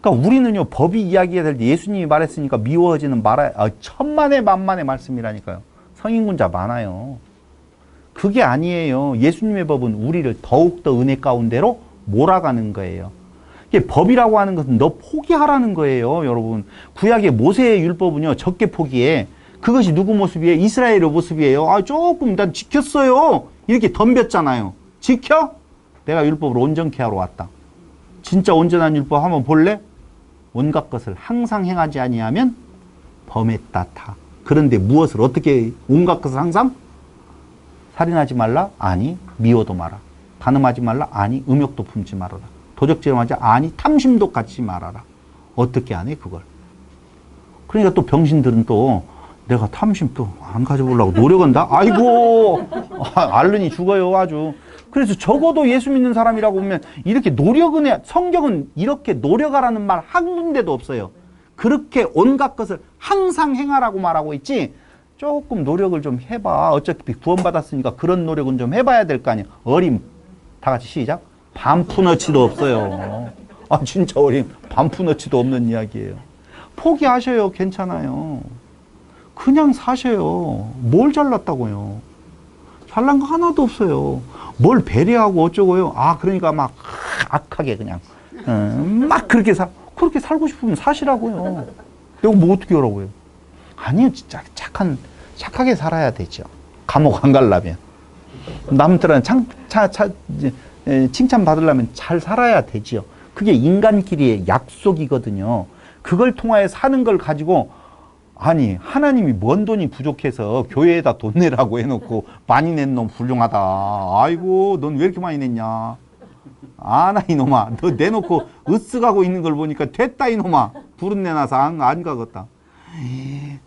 그러니까 우리는요, 법이 이야기해야 될 때 예수님이 말했으니까 미워하지는 말아야, 천만의 만만의 말씀이라니까요. 성인군자 많아요. 그게 아니에요. 예수님의 법은 우리를 더욱더 은혜 가운데로 몰아가는 거예요. 이게 법이라고 하는 것은 너 포기하라는 거예요, 여러분. 구약의 모세의 율법은요, 적게 포기해. 그것이 누구 모습이에요? 이스라엘의 모습이에요. 조금 난 지켰어요. 이렇게 덤볐잖아요. 지켜? 내가 율법을 온전케 하러 왔다. 진짜 온전한 율법 한번 볼래? 온갖 것을 항상 행하지 아니하면 범했다 타. 그런데 무엇을 어떻게 온갖 것을 항상? 살인하지 말라? 아니. 미워도 마라. 간음하지 말라? 아니. 음욕도 품지 말아라. 도적질하지? 아니. 탐심도 갖지 말아라. 어떻게 안 해, 그걸? 그러니까 또 병신들은 또 내가 탐심 또 안 가져보려고 노력한다? 아이고, 앓으니 죽어요, 아주. 그래서 적어도 예수 믿는 사람이라고 보면 이렇게 노력은 해. 성경은 이렇게 노력하라는 말 한 군데도 없어요. 그렇게 온갖 것을 항상 행하라고 말하고 있지, 조금 노력을 좀 해봐. 어차피 구원받았으니까 그런 노력은 좀 해봐야 될 거 아니야. 어림. 다 같이 시작. 반푼어치도 없어요. 진짜 어림. 반푼어치도 없는 이야기예요. 포기하셔요. 괜찮아요. 그냥 사셔요. 뭘 잘났다고요. 잘난 거 하나도 없어요. 뭘 배려하고 어쩌고요. 그러니까 막 악하게 그냥 막 그렇게 살고 싶으면 사시라고요. 내가 뭐 어떻게 하라고요. 아니요. 진짜 착하게 살아야 되죠. 감옥 안 가려면. 남들은 칭찬 받으려면 잘 살아야 되지요. 그게 인간끼리의 약속이거든요. 그걸 통하여 사는 걸 가지고, 하나님이 뭔 돈이 부족해서 교회에다 돈 내라고 해놓고 많이 낸 놈 훌륭하다. 아이고, 넌 왜 이렇게 많이 냈냐. 이놈아. 너 내놓고 으쓱하고 있는 걸 보니까 됐다, 이놈아. 불은 내놔서 안 가겠다.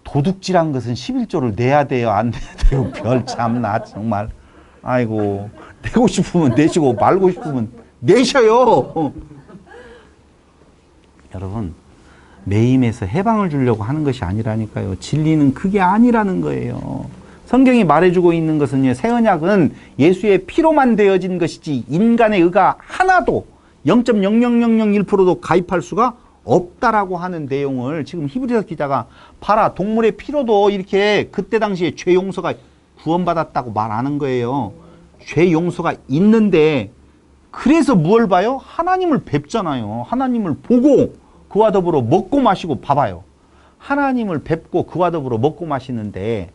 도둑질한 것은 11조를 내야 돼요, 안 내야 돼요? 별 참나, 정말. 아이고, 내고 싶으면 내시고 말고 싶으면 내셔요. 여러분, 매임에서 해방을 주려고 하는 것이 아니라니까요. 진리는 그게 아니라는 거예요. 성경이 말해주고 있는 것은요, 새 언약은 예수의 피로만 되어진 것이지 인간의 의가 하나도 0.00001%도 가입할 수가 없다라고 하는 내용을 지금 히브리서 기자가 봐라, 동물의 피로도 이렇게 그때 당시에 죄 용서가 구원받았다고 말하는 거예요. 죄 용서가 있는데, 그래서 무엇을 봐요? 하나님을 뵙잖아요. 하나님을 보고 그와 더불어 먹고 마시고, 봐봐요. 하나님을 뵙고 그와 더불어 먹고 마시는데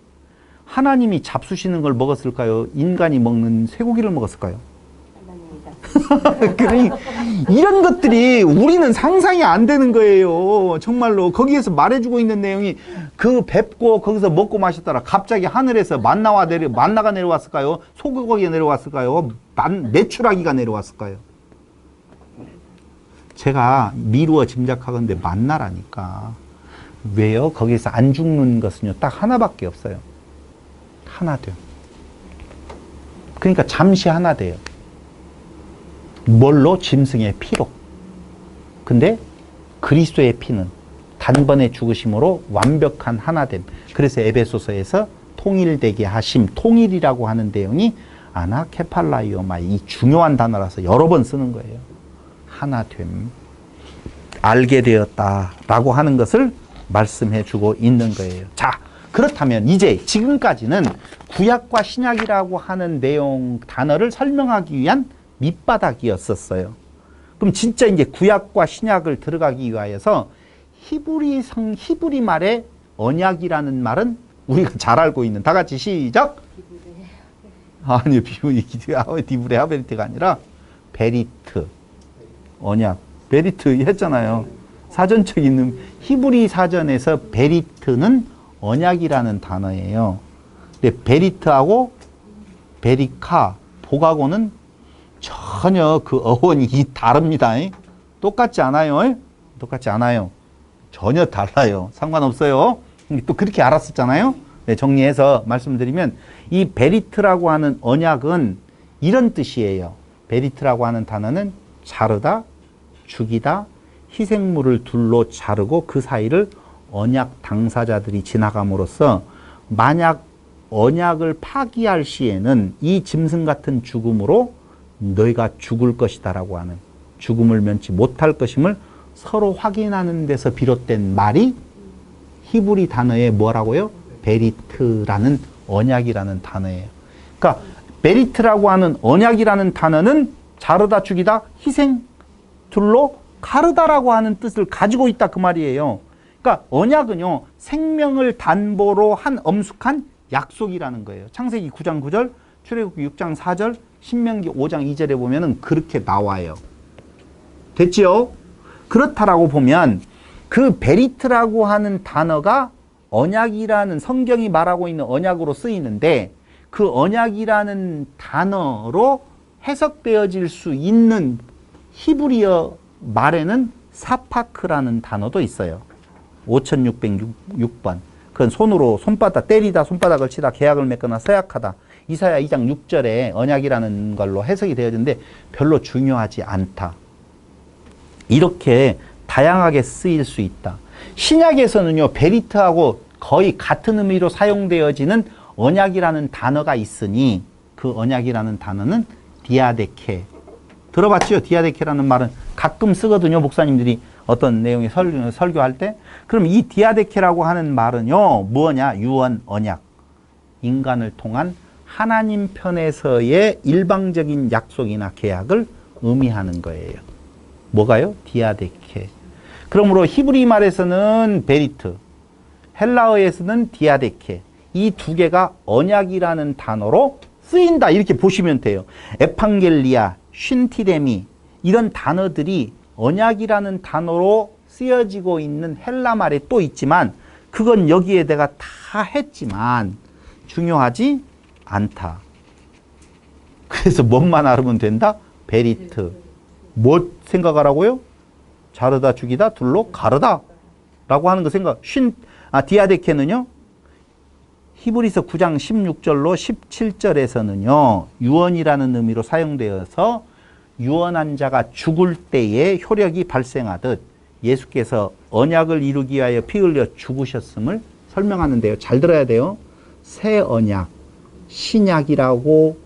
하나님이 잡수시는 걸 먹었을까요? 인간이 먹는 쇠고기를 먹었을까요? 그러니 이런 것들이 우리는 상상이 안 되는 거예요. 정말로. 거기에서 말해주고 있는 내용이, 그 뵙고 거기서 먹고 마셨더라. 갑자기 하늘에서 만나가 내려왔을까요? 소고기가 내려왔을까요? 메추라기가 내려왔을까요? 제가 미루어 짐작하건데 만나라니까. 왜요? 거기서 안 죽는 것은요, 딱 하나밖에 없어요. 하나 돼요. 그러니까 잠시 하나 돼요. 뭘로? 짐승의 피로. 근데 그리스도의 피는 단번에 죽으심으로 완벽한 하나됨. 그래서 에베소서에서 통일되게 하심, 통일이라고 하는 내용이 아나케팔라이오마, 이 중요한 단어라서 여러 번 쓰는 거예요. 하나됨, 알게 되었다라고 하는 것을 말씀해 주고 있는 거예요. 자, 그렇다면 이제 지금까지는 구약과 신약이라고 하는 내용, 단어를 설명하기 위한 밑바닥이었었어요. 그럼 진짜 이제 구약과 신약을 들어가기 위하여서 히브리 말의 언약이라는 말은 우리가 잘 알고 있는, 다 같이 시작. 아니요, 디브레 하베리트가 아니라 베리트. 언약. 베리트 했잖아요. 사전적인 히브리 사전에서 베리트는 언약이라는 단어예요. 근데 베리트하고 베리카, 복하고는 전혀 그 어원이 다릅니다. 똑같지 않아요. 똑같지 않아요. 전혀 달라요. 상관없어요. 또 그렇게 알았었잖아요. 네, 정리해서 말씀드리면 이 베리트라고 하는 언약은 이런 뜻이에요. 베리트라고 하는 단어는 자르다, 죽이다, 희생물을 둘로 자르고 그 사이를 언약 당사자들이 지나감으로써 만약 언약을 파기할 시에는 이 짐승 같은 죽음으로 너희가 죽을 것이다 라고 하는, 죽음을 면치 못할 것임을 서로 확인하는 데서 비롯된 말이 히브리 단어에 뭐라고요? 베리트라는 언약이라는 단어예요. 그러니까 베리트라고 하는 언약이라는 단어는 자르다, 죽이다, 희생, 둘로 가르다라고 하는 뜻을 가지고 있다 그 말이에요. 그러니까 언약은요, 생명을 단보로 한 엄숙한 약속이라는 거예요. 창세기 9장 9절, 출애굽기 6장 4절, 신명기 5장 2절에 보면은 그렇게 나와요. 됐지요? 그렇다라고 보면 그 베리트라고 하는 단어가 언약이라는, 성경이 말하고 있는 언약으로 쓰이는데 그 언약이라는 단어로 해석되어질 수 있는 히브리어 말에는 사파크라는 단어도 있어요. 5606번. 그건 손으로 손바닥 때리다, 손바닥을 치다, 계약을 맺거나 서약하다. 이사야 2장 6절에 언약이라는 걸로 해석이 되어지는데 별로 중요하지 않다. 이렇게 다양하게 쓰일 수 있다. 신약에서는요, 베리트하고 거의 같은 의미로 사용되어지는 언약이라는 단어가 있으니 그 언약이라는 단어는 디아데케. 들어봤죠? 디아데케라는 말은 가끔 쓰거든요. 목사님들이 어떤 내용의 설교할 때. 그럼 이 디아데케라고 하는 말은요, 뭐냐? 유언, 언약. 인간을 통한 하나님 편에서의 일방적인 약속이나 계약을 의미하는 거예요. 뭐가요? 디아데케. 그러므로 히브리 말에서는 베리트, 헬라어에서는 디아데케. 이 두 개가 언약이라는 단어로 쓰인다. 이렇게 보시면 돼요. 에판겔리아, 쉰티레미 이런 단어들이 언약이라는 단어로 쓰여지고 있는 헬라 말에 또 있지만 그건 여기에 내가 다 했지만 중요하지 않다. 그래서 뭐만 알으면 된다? 베리트. 뭐 생각하라고요? 자르다, 죽이다, 둘로 가르다 라고 하는 거 생각. 디아데케는요, 히브리서 9장 16절로 17절에서는요, 유언이라는 의미로 사용되어서 유언한 자가 죽을 때에 효력이 발생하듯 예수께서 언약을 이루기 위하여 피 흘려 죽으셨음을 설명하는데요. 잘 들어야 돼요. 새 언약, 신약이라고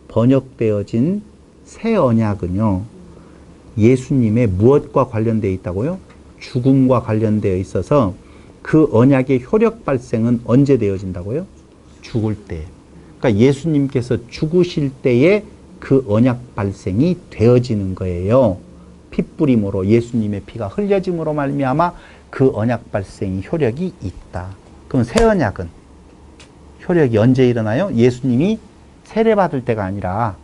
번역되어진 새 언약은요, 예수님의 무엇과 관련되어 있다고요? 죽음과 관련되어 있어서 그 언약의 효력 발생은 언제 되어진다고요? 죽을 때. 그러니까 예수님께서 죽으실 때에 그 언약 발생이 되어지는 거예요. 핏부림으로 예수님의 피가 흘려짐으로 말미암아 그 언약 발생이 효력이 있다. 그럼 새 언약은 효력이 언제 일어나요? 예수님이 세례받을 때가 아니라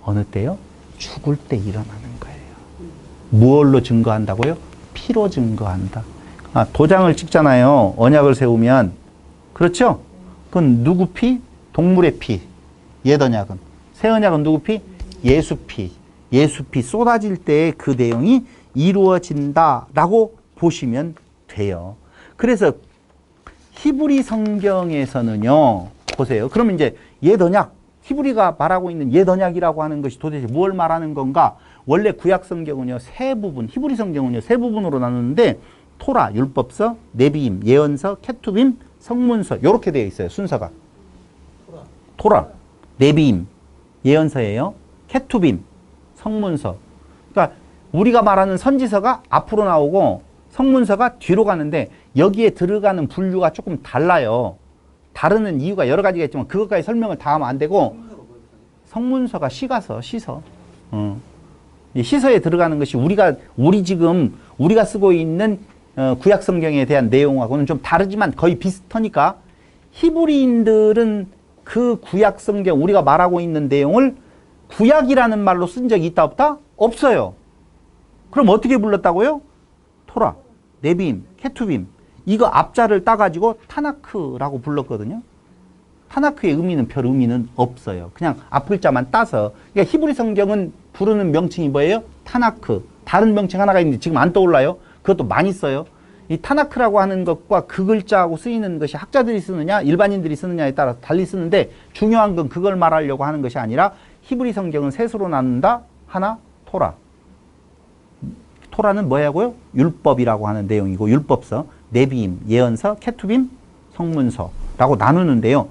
어느 때요? 죽을 때 일어나는 거예요. 무엇로 증거한다고요? 피로 증거한다. 도장을 찍잖아요. 언약을 세우면. 그렇죠? 그건 누구 피? 동물의 피. 옛 언약은. 새 언약은 누구 피? 예수 피. 예수 피 쏟아질 때의 그 내용이 이루어진다라고 보시면 돼요. 그래서 히브리 성경에서는요, 보세요. 그러면 이제 옛 언약, 히브리가 말하고 있는 옛 언약이라고 하는 것이 도대체 뭘 말하는 건가? 원래 구약 성경은요, 세 부분, 히브리 성경은요, 세 부분으로 나누는데 토라, 율법서, 네비임, 예언서, 케투빔, 성문서 이렇게 되어 있어요. 순서가. 토라, 네비임, 예언서예요. 케투빔, 성문서. 그러니까 우리가 말하는 선지서가 앞으로 나오고 성문서가 뒤로 가는데 여기에 들어가는 분류가 조금 달라요. 다르는 이유가 여러 가지가 있지만 그것까지 설명을 다 하면 안 되고, 성문서가 시가서, 시서. 시서에 들어가는 것이 우리가 쓰고 있는 구약 성경에 대한 내용하고는 좀 다르지만 거의 비슷하니까 히브리인들은 그 구약 성경, 우리가 말하고 있는 내용을 구약이라는 말로 쓴 적이 있다 없다? 없어요. 그럼 어떻게 불렀다고요? 토라, 네비임, 케투빔. 이거 앞자를 따가지고 타나크라고 불렀거든요. 타나크의 의미는 별 의미는 없어요. 그냥 앞글자만 따서. 그러니까 히브리 성경은 부르는 명칭이 뭐예요? 타나크. 다른 명칭 하나가 있는데 지금 안 떠올라요? 그것도 많이 써요. 이 타나크라고 하는 것과 그 글자하고 쓰이는 것이 학자들이 쓰느냐 일반인들이 쓰느냐에 따라 달리 쓰는데 중요한 건 그걸 말하려고 하는 것이 아니라 히브리 성경은 셋으로 나눈다. 하나, 토라. 토라는 뭐야고요? 율법이라고 하는 내용이고 율법서, 네비임, 예언서, 케투빔, 성문서라고 나누는데요.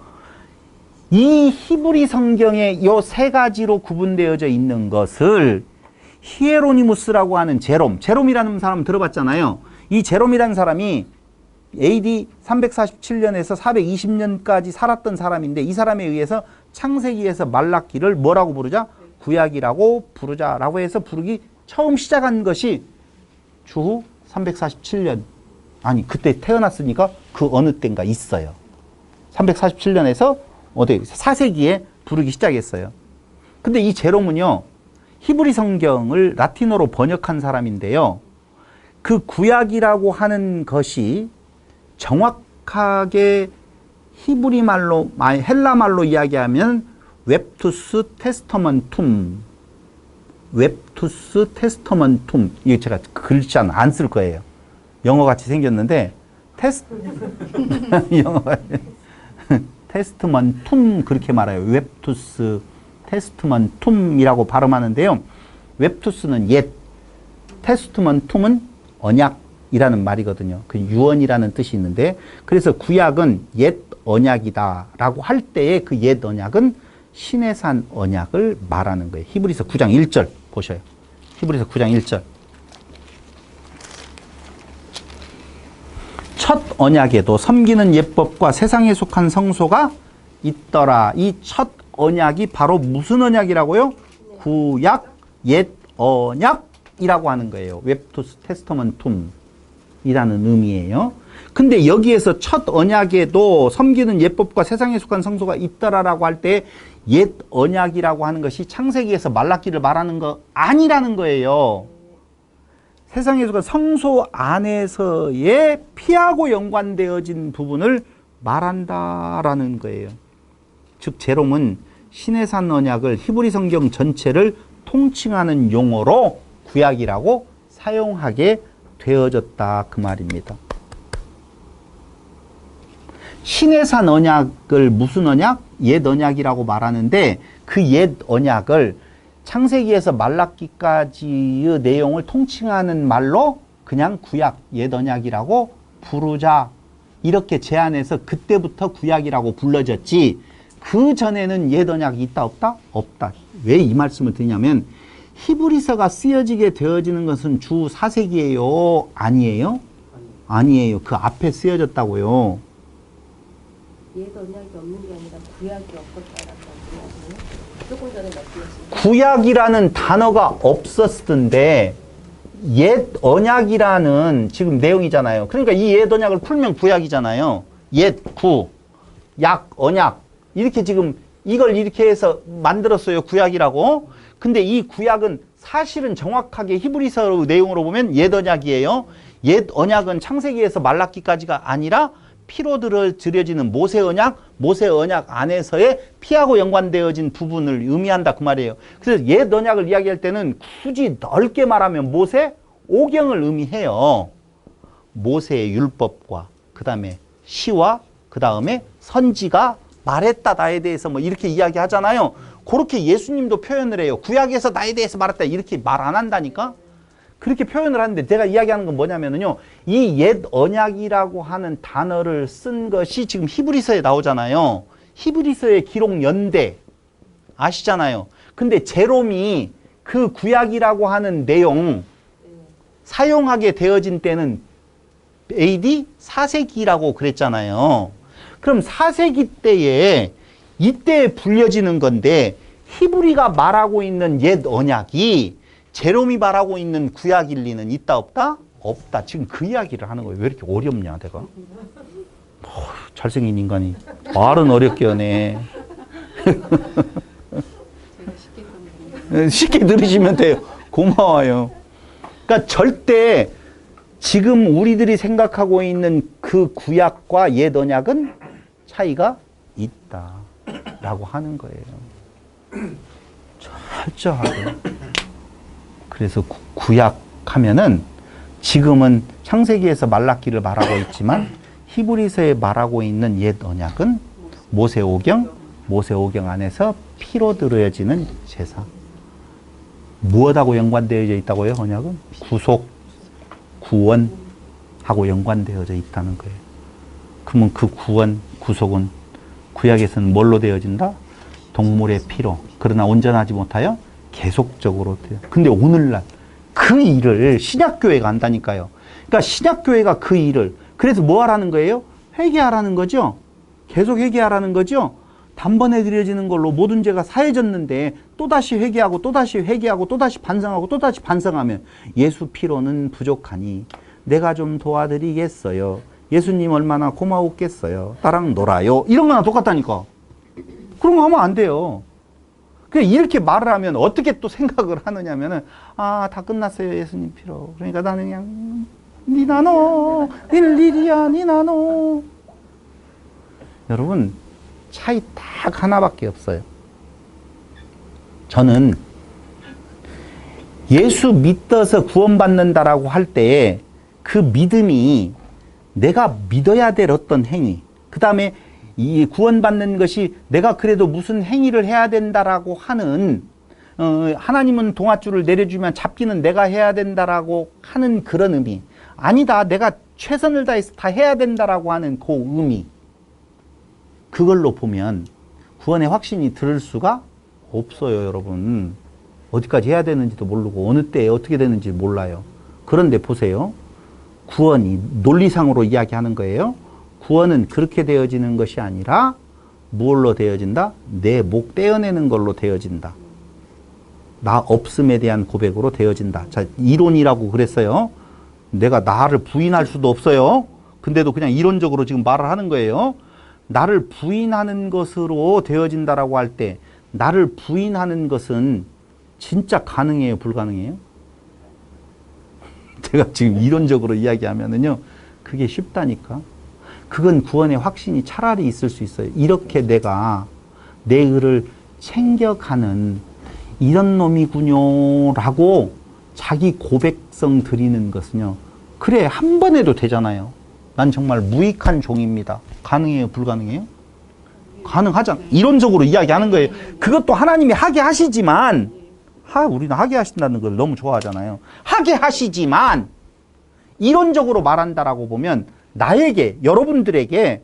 이 히브리 성경에 이 세 가지로 구분되어져 있는 것을 히에로니무스라고 하는 제롬이라는 사람 들어봤잖아요. 이 제롬이라는 사람이 AD 347년에서 420년까지 살았던 사람인데 이 사람에 의해서 창세기에서 말라기를 뭐라고 부르자? 구약이라고 부르자라고 해서 부르기 처음 시작한 것이 주후 347년. 아니 그때 태어났으니까 그 어느 때인가 있어요. 347년에서 어디 4세기에 부르기 시작했어요. 근데 이 제롬은요. 히브리 성경을 라틴어로 번역한 사람인데요. 그 구약이라고 하는 것이 정확하게 히브리 말로, 헬라 말로 이야기하면 웹투스 테스터먼툼. 웹투스 테스터먼툼. 이게 제가 글자는 안 쓸 거예요. 영어같이 생겼는데 테스트먼툼 그렇게 말해요. 웹투스 테스트먼툼이라고 발음하는데요. 웹투스는 옛, 테스트먼툼은 언약이라는 말이거든요. 그 유언이라는 뜻이 있는데 그래서 구약은 옛 언약이다라고 할 때의 그 옛 언약은 시내산 언약을 말하는 거예요. 히브리서 9장 1절 보셔요. 히브리서 9장 1절. 첫 언약에도 섬기는 예법과 세상에 속한 성소가 있더라. 이 첫 언약이 바로 무슨 언약이라고요? 구약, 옛 언약이라고 하는 거예요. 웹투스 테스터먼툼이라는 의미예요. 근데 여기에서 첫 언약에도 섬기는 예법과 세상에 속한 성소가 있더라라고 할 때 옛 언약이라고 하는 것이 창세기에서 말라기를 말하는 거 아니라는 거예요. 세상에 속한 성소 안에서의 피하고 연관되어진 부분을 말한다라는 거예요. 즉 제롬은 시내산 언약을 히브리 성경 전체를 통칭하는 용어로 구약이라고 사용하게 되어졌다 그 말입니다. 시내산 언약을 무슨 언약? 옛 언약이라고 말하는데 그 옛 언약을 창세기에서 말라기까지의 내용을 통칭하는 말로 그냥 구약, 옛 언약이라고 부르자 이렇게 제안해서 그때부터 구약이라고 불러졌지 그 전에는 옛 언약이 있다 없다? 없다. 왜 이 말씀을 드리냐면 히브리서가 쓰여지게 되어지는 것은 주 4세기예요? 아니에요? 아니에요. 그 앞에 쓰여졌다고요. 옛 언약이 없는 게 아니라 구약이 없었다라는 말씀이에요. 조금 전에 말씀하신 구약이라는 단어가 없었던데 옛 언약이라는 지금 내용이잖아요. 그러니까 이 옛 언약을 풀면 구약이잖아요. 옛, 구, 약, 언약 이렇게 지금 이걸 이렇게 해서 만들었어요. 구약이라고. 근데 이 구약은 사실은 정확하게 히브리서 내용으로 보면 옛 언약이에요. 옛 언약은 창세기에서 말라기까지가 아니라 피로 드려지는 모세 언약 안에서의 피하고 연관되어진 부분을 의미한다 그 말이에요. 그래서 옛 언약을 이야기할 때는 굳이 넓게 말하면 모세 오경을 의미해요. 모세의 율법과 그 다음에 시와 그 다음에 선지가 말했다 나에 대해서 뭐 이렇게 이야기하잖아요. 그렇게 예수님도 표현을 해요. 구약에서 나에 대해서 말했다 이렇게 말 안 한다니까. 그렇게 표현을 하는데 제가 이야기하는 건 뭐냐면요. 이 옛 언약이라고 하는 단어를 쓴 것이 지금 히브리서에 나오잖아요. 히브리서의 기록 연대 아시잖아요. 근데 제롬이 그 구약이라고 하는 내용 사용하게 되어진 때는 AD 4세기라고 그랬잖아요. 그럼 4세기 때에 이때 불려지는 건데 히브리가 말하고 있는 옛 언약이 제롬이 말하고 있는 구약일 리는 있다 없다? 없다. 지금 그 이야기를 하는 거예요. 왜 이렇게 어렵냐 내가? 잘생긴 인간이 말은 어렵게 하네. 쉽게 들으시면 돼요. 고마워요. 그러니까 절대 지금 우리들이 생각하고 있는 그 구약과 옛 언약은 차이가 있다라고 하는 거예요. 철저하게. 그래서 구약 하면은 지금은 창세기에서 말라기를 말하고 있지만 히브리서에 말하고 있는 옛 언약은 모세오경 안에서 피로 드려지는 제사. 무엇하고 연관되어져 있다고요? 언약은 구속, 구원하고 연관되어져 있다는 거예요. 그러면 그 구원, 구속은 구약에서는 뭘로 되어진다? 동물의 피로. 그러나 온전하지 못하여 계속적으로 돼요. 근데 오늘날 그 일을 신약교회가 한다니까요. 그러니까 신약교회가 그 일을, 그래서 뭐 하라는 거예요? 회개하라는 거죠. 계속 회개하라는 거죠. 단번에 드려지는 걸로 모든 죄가 사해졌는데 또다시 회개하고 또다시 회개하고 또다시 반성하고 또다시 반성하면 예수 피로는 부족하니 내가 좀 도와드리겠어요. 예수님 얼마나 고마웠겠어요. 나랑 놀아요. 이런 거랑 똑같다니까. 그런 거 하면 안 돼요. 그냥 이렇게 말을 하면 어떻게 또 생각을 하느냐면은, 아, 다 끝났어요. 예수님 피로. 그러니까 나는 그냥 니 나노 일일이야 니 나노. 여러분, 차이 딱 하나밖에 없어요. 저는 예수 믿어서 구원받는다라고 할 때 그 믿음이 내가 믿어야 될 어떤 행위, 그 다음에 이 구원받는 것이 내가 그래도 무슨 행위를 해야 된다라고 하는, 하나님은 동아줄을 내려주면 잡기는 내가 해야 된다라고 하는 그런 의미. 아니다, 내가 최선을 다해서 다 해야 된다라고 하는 그 의미. 그걸로 보면 구원의 확신이 들 수가 없어요, 여러분. 어디까지 해야 되는지도 모르고 어느 때에 어떻게 되는지 몰라요. 그런데 보세요. 구원이 논리상으로 이야기하는 거예요. 구원은 그렇게 되어지는 것이 아니라 무엇로 되어진다? 내 목 떼어내는 걸로 되어진다. 나 없음에 대한 고백으로 되어진다. 자, 이론이라고 그랬어요. 내가 나를 부인할 수도 없어요. 근데도 그냥 이론적으로 지금 말을 하는 거예요. 나를 부인하는 것으로 되어진다라고 할 때 나를 부인하는 것은 진짜 가능해요? 불가능해요? 제가 지금 이론적으로 이야기하면은요, 그게 쉽다니까. 그건 구원의 확신이 차라리 있을 수 있어요. 이렇게 내가 내 의를 챙겨가는 이런 놈이군요 라고 자기 고백성 드리는 것은요, 그래 한 번 해도 되잖아요. 난 정말 무익한 종입니다. 가능해요? 불가능해요? 가능하잖아. 이론적으로 이야기하는 거예요. 그것도 하나님이 하게 하시지만, 우리는 하게 하신다는 걸 너무 좋아하잖아요. 하게 하시지만 이론적으로 말한다라고 보면 나에게, 여러분들에게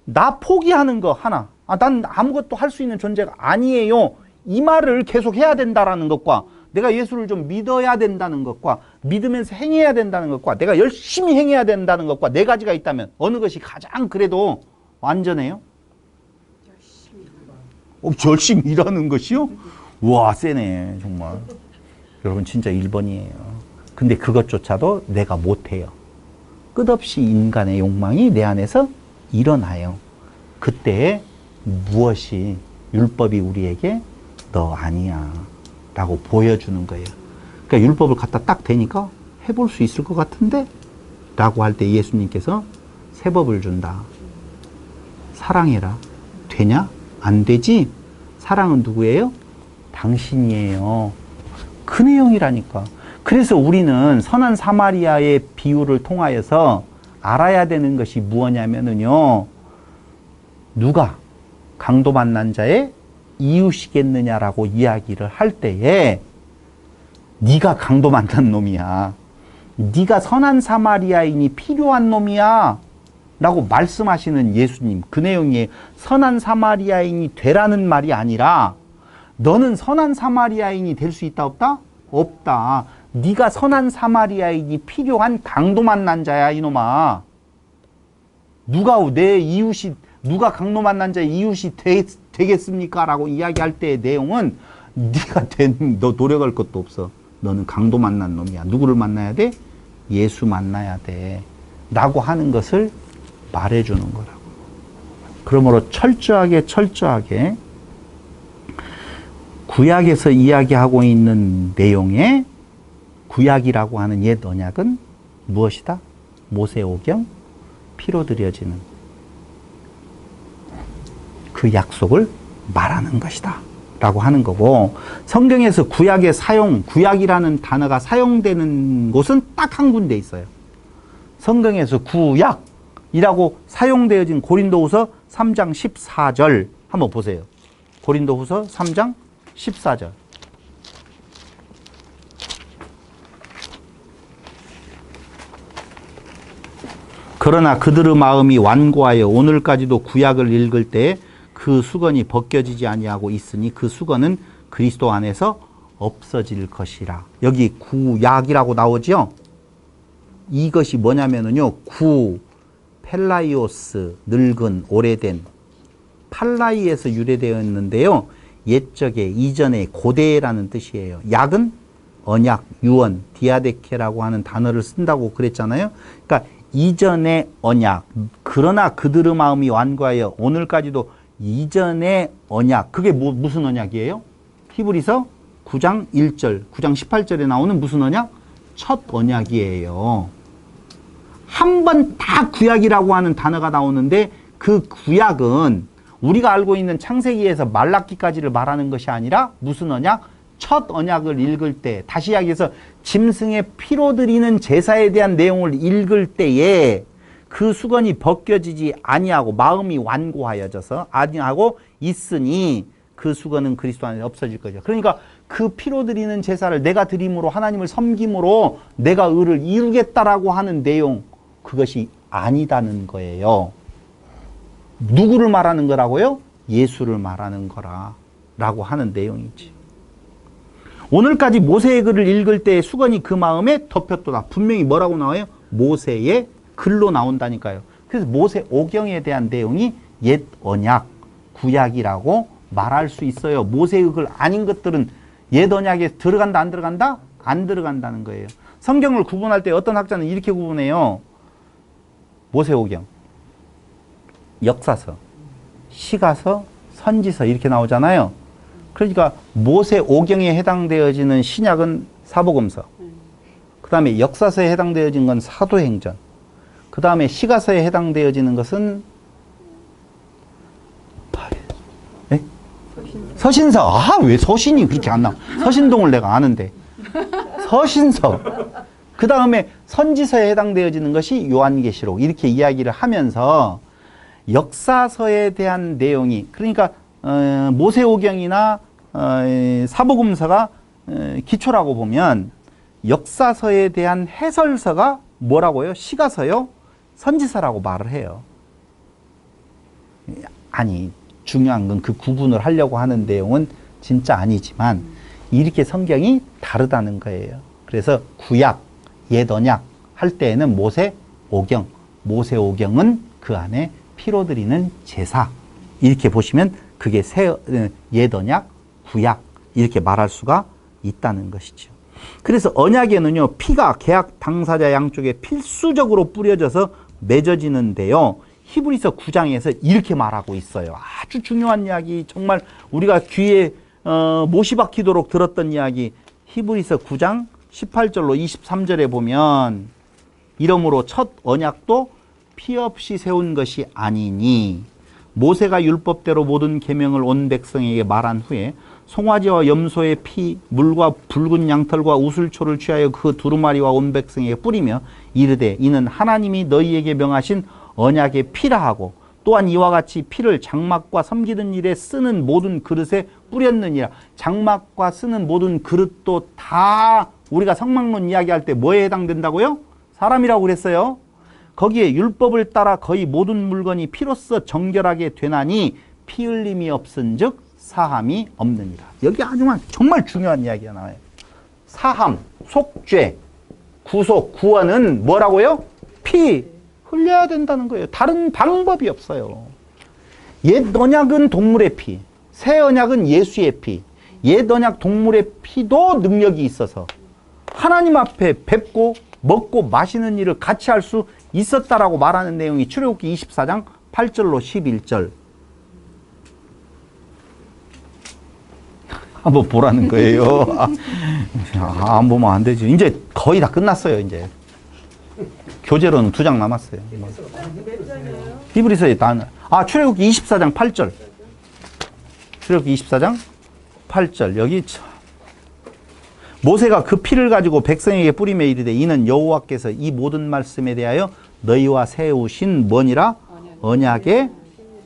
나 포기하는 거 하나, 난 아무것도 할 수 있는 존재가 아니에요, 이 말을 계속 해야 된다라는 것과 내가 예수를 좀 믿어야 된다는 것과 믿으면서 행해야 된다는 것과 내가 열심히 행해야 된다는 것과 네 가지가 있다면 어느 것이 가장 그래도 완전해요? 열심히 일하는 것이요? 우와, 세네 정말. 여러분 진짜 1번이에요. 근데 그것조차도 내가 못해요. 끝없이 인간의 욕망이 내 안에서 일어나요. 그때 무엇이 율법이 우리에게 너 아니야 라고 보여주는 거예요. 그러니까 율법을 갖다 딱 대니까 해볼 수 있을 것 같은데 라고 할 때 예수님께서 새 법을 준다. 사랑해라. 되냐? 안 되지? 사랑은 누구예요? 당신이에요. 그 내용이라니까. 그래서 우리는 선한 사마리아의 비유를 통하여서 알아야 되는 것이 무엇냐면요, 누가 강도 만난 자의 이웃이겠느냐라고 이야기를 할 때에 네가 강도 만난 놈이야, 네가 선한 사마리아인이 필요한 놈이야 라고 말씀하시는 예수님, 그 내용이 선한 사마리아인이 되라는 말이 아니라 너는 선한 사마리아인이 될 수 있다 없다? 없다. 네가 선한 사마리아인이 필요한 강도 만난 자야 이놈아. 누가 내 이웃이, 누가 강도 만난 자의 이웃이 되겠습니까? 라고 이야기할 때의 내용은 네가 너 노력할 것도 없어. 너는 강도 만난 놈이야. 누구를 만나야 돼? 예수 만나야 돼 라고 하는 것을 말해주는 거라고. 그러므로 철저하게 구약에서 이야기하고 있는 내용에 구약이라고 하는 옛 언약은 무엇이다? 모세오경 피로 드려지는 그 약속을 말하는 것이다 라고 하는 거고, 성경에서 구약의 사용, 구약이라는 단어가 사용되는 곳은 딱 한 군데 있어요. 성경에서 구약이라고 사용되어진 고린도후서 3장 14절 한번 보세요. 고린도후서 3장 14절. 그러나 그들의 마음이 완고하여 오늘까지도 구약을 읽을 때 그 수건이 벗겨지지 아니하고 있으니 그 수건은 그리스도 안에서 없어질 것이라. 여기 구약이라고 나오죠. 이것이 뭐냐면은요, 펠라이오스, 늙은, 오래된, 팔라이에서 유래되었는데요. 옛적에, 이전에, 고대라는 뜻이에요. 약은 언약, 유언, 디아데케라고 하는 단어를 쓴다고 그랬잖아요. 그러니까 이전의 언약, 그러나 그들의 마음이 완고하여 오늘까지도 이전의 언약, 그게 무슨 언약이에요? 히브리서 9장 1절, 9장 18절에 나오는 무슨 언약? 첫 언약이에요. 한 번 다 구약이라고 하는 단어가 나오는데 그 구약은 우리가 알고 있는 창세기에서 말라기까지를 말하는 것이 아니라 무슨 언약? 첫 언약을 읽을 때, 다시 이야기해서 짐승의 피로 드리는 제사에 대한 내용을 읽을 때에 그 수건이 벗겨지지 아니하고 마음이 완고하여져서 아니하고 있으니 그 수건은 그리스도 안에 없어질 거죠. 그러니까 그 피로 드리는 제사를 내가 드림으로 하나님을 섬김으로 내가 의를 이루겠다라고 하는 내용, 그것이 아니다는 거예요. 누구를 말하는 거라고요? 예수를 말하는 거라고 하는 내용이지. 오늘까지 모세의 글을 읽을 때 수건이 그 마음에 덮였도다. 분명히 뭐라고 나와요? 모세의 글로 나온다니까요. 그래서 모세 오경에 대한 내용이 옛 언약, 구약이라고 말할 수 있어요. 모세의 글 아닌 것들은 옛 언약에 들어간다 안 들어간다? 안 들어간다는 거예요. 성경을 구분할 때 어떤 학자는 이렇게 구분해요. 모세오경, 역사서, 시가서, 선지서 이렇게 나오잖아요. 그러니까 모세오경에 해당되어지는 신약은 사복음서, 그 다음에 역사서에 해당되어진 건 사도행전, 그 다음에 시가서에 해당되어지는 것은 네? 서신서. 아, 왜 서신이 그렇게 안 나와? 서신동을 내가 아는데. 서신서. 그 다음에 선지서에 해당되어지는 것이 요한계시록. 이렇게 이야기를 하면서 역사서에 대한 내용이, 그러니까 모세오경이나 사복음서가 기초라고 보면 역사서에 대한 해설서가 뭐라고요? 시가서요? 선지서라고 말을 해요. 아니, 중요한 건 그 구분을 하려고 하는 내용은 진짜 아니지만 이렇게 성경이 다르다는 거예요. 그래서 구약, 옛 언약 할 때에는 모세오경, 모세오경은 그 안에 피로 드리는 제사, 이렇게 보시면 그게 옛 언약, 구약 이렇게 말할 수가 있다는 것이죠. 그래서 언약에는요, 피가 계약 당사자 양쪽에 필수적으로 뿌려져서 맺어지는데요, 히브리서 9장에서 이렇게 말하고 있어요. 아주 중요한 이야기, 정말 우리가 귀에 못이 박히도록 들었던 이야기. 히브리서 9장 18절로 23절에 보면 이러므로 첫 언약도 피 없이 세운 것이 아니니 모세가 율법대로 모든 계명을 온 백성에게 말한 후에 송아지와 염소의 피, 물과 붉은 양털과 우슬초를 취하여 그 두루마리와 온 백성에게 뿌리며 이르되 이는 하나님이 너희에게 명하신 언약의 피라 하고 또한 이와 같이 피를 장막과 섬기는 일에 쓰는 모든 그릇에 뿌렸느니라. 장막과 쓰는 모든 그릇도 다 우리가 성막론 이야기할 때 뭐에 해당된다고요? 사람이라고 그랬어요. 거기에 율법을 따라 거의 모든 물건이 피로써 정결하게 되나니 피 흘림이 없은즉 사함이 없느니라. 여기 아주 정말 중요한 이야기가 나와요. 사함, 속죄, 구속, 구원은 뭐라고요? 피 흘려야 된다는 거예요. 다른 방법이 없어요. 옛 언약은 동물의 피, 새 언약은 예수의 피. 옛 언약 동물의 피도 능력이 있어서 하나님 앞에 뵙고 먹고 마시는 일을 같이 할 수 있었다라고 말하는 내용이 출애굽기 24장 8절로 11절. 한번 보라는 거예요. 안 보면 안 되지. 이제 거의 다 끝났어요, 이제. 교재로는 2장 남았어요. 히브리서에 출애굽기 24장 8절. 출애굽기 24장 8절. 여기 모세가 그 피를 가지고 백성에게 뿌리며 이르되 이는 여호와께서 이 모든 말씀에 대하여 너희와 세우신 뭐니라? 언약의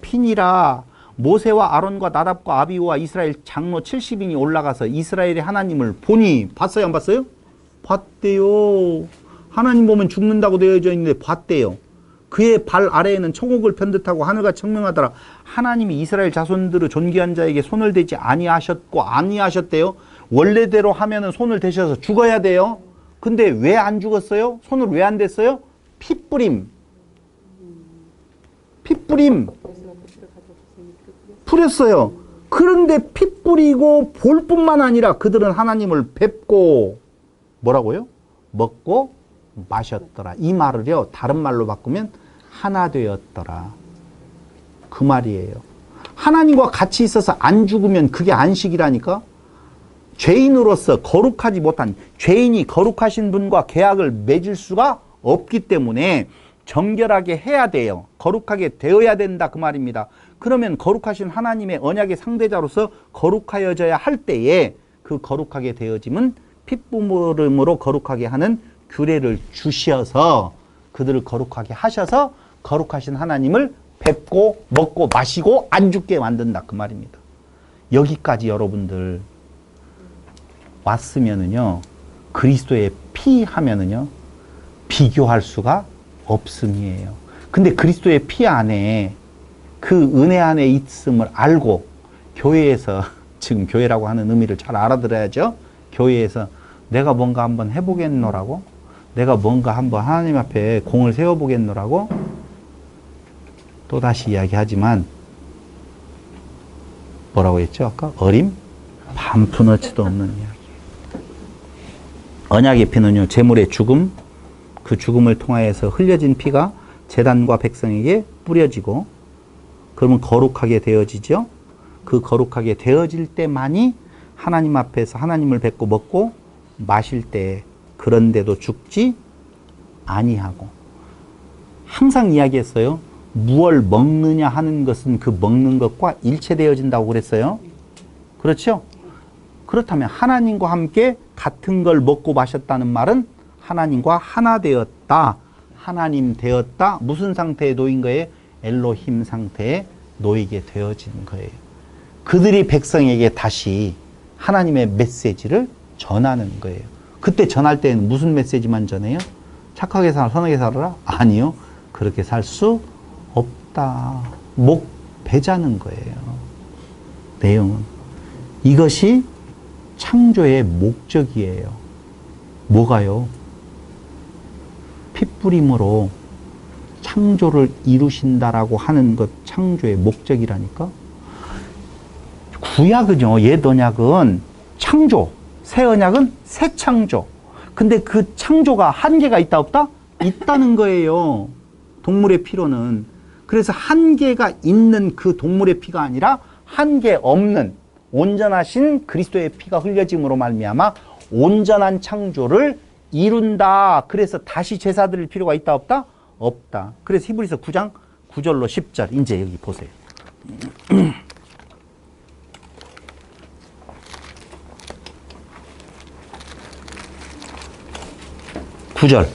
피니라. 모세와 아론과 나답과 아비후와 이스라엘 장로 70인이 올라가서 이스라엘의 하나님을 보니, 봤어요 안 봤어요? 봤대요. 하나님 보면 죽는다고 되어져 있는데 봤대요. 그의 발 아래에는 청옥을 편듯하고 하늘과 청명하더라. 하나님이 이스라엘 자손들의 존귀한 자에게 손을 대지 아니하셨대요. 원래대로 하면은 손을 대셔서 죽어야 돼요. 근데 왜 안 죽었어요? 손을 왜 안 댔어요? 핏뿌림. 뿌렸어요. 그런데 피 뿌리고 볼 뿐만 아니라 그들은 하나님을 뵙고 뭐라고요? 먹고 마셨더라. 이 말을요, 다른 말로 바꾸면 하나 되었더라. 그 말이에요. 하나님과 같이 있어서 안 죽으면 그게 안식이라니까. 죄인으로서 거룩하지 못한, 죄인이 거룩하신 분과 계약을 맺을 수가 없기 때문에 정결하게 해야 돼요. 거룩하게 되어야 된다, 그 말입니다. 그러면 거룩하신 하나님의 언약의 상대자로서 거룩하여져야 할 때에 그 거룩하게 되어짐은 핏부름으로 거룩하게 하는 규례를 주셔서 그들을 거룩하게 하셔서 거룩하신 하나님을 뵙고 먹고 마시고 안 죽게 만든다, 그 말입니다. 여기까지 여러분들 왔으면은요, 그리스도의 피 하면은요, 비교할 수가 없음이에요. 근데 그리스도의 피 안에 그 은혜 안에 있음을 알고 교회에서, 지금 교회라고 하는 의미를 잘 알아들어야죠. 교회에서 내가 뭔가 한번 해보겠노라고, 내가 뭔가 한번 하나님 앞에 공을 세워보겠노라고 또다시 이야기하지만 뭐라고 했죠? 아까 어림? 반푼어치도 없는 이야기. 언약의 피는요, 제물의 죽음, 그 죽음을 통하여서 흘려진 피가 제단과 백성에게 뿌려지고 그러면 거룩하게 되어지죠. 그 거룩하게 되어질 때만이 하나님 앞에서 하나님을 뵙고 먹고 마실 때 그런데도 죽지 아니하고. 항상 이야기했어요. 무얼 먹느냐 하는 것은 그 먹는 것과 일체되어진다고 그랬어요. 그렇죠? 그렇다면 하나님과 함께 같은 걸 먹고 마셨다는 말은 하나님과 하나 되었다. 하나님 되었다. 무슨 상태에 놓인 거예요? 엘로힘 상태에 놓이게 되어진 거예요. 그들이 백성에게 다시 하나님의 메시지를 전하는 거예요. 그때 전할 때는 무슨 메시지만 전해요? 착하게 살아, 선하게 살아라? 아니요. 그렇게 살 수 없다. 목 베자는 거예요. 내용은. 이것이 창조의 목적이에요. 뭐가요? 핏부림으로 창조를 이루신다라고 하는 것, 창조의 목적이라니까. 구약은요, 옛 언약은 창조, 새 언약은 새 창조. 근데 그 창조가 한계가 있다 없다? 있다는 거예요. 동물의 피로는. 그래서 한계가 있는 그 동물의 피가 아니라 한계 없는 온전하신 그리스도의 피가 흘려짐으로 말미암아 온전한 창조를 이룬다. 그래서 다시 제사 드릴 필요가 있다 없다? 없다. 그래서 히브리서 9장 9절로 10절 이제 여기 보세요. 9절.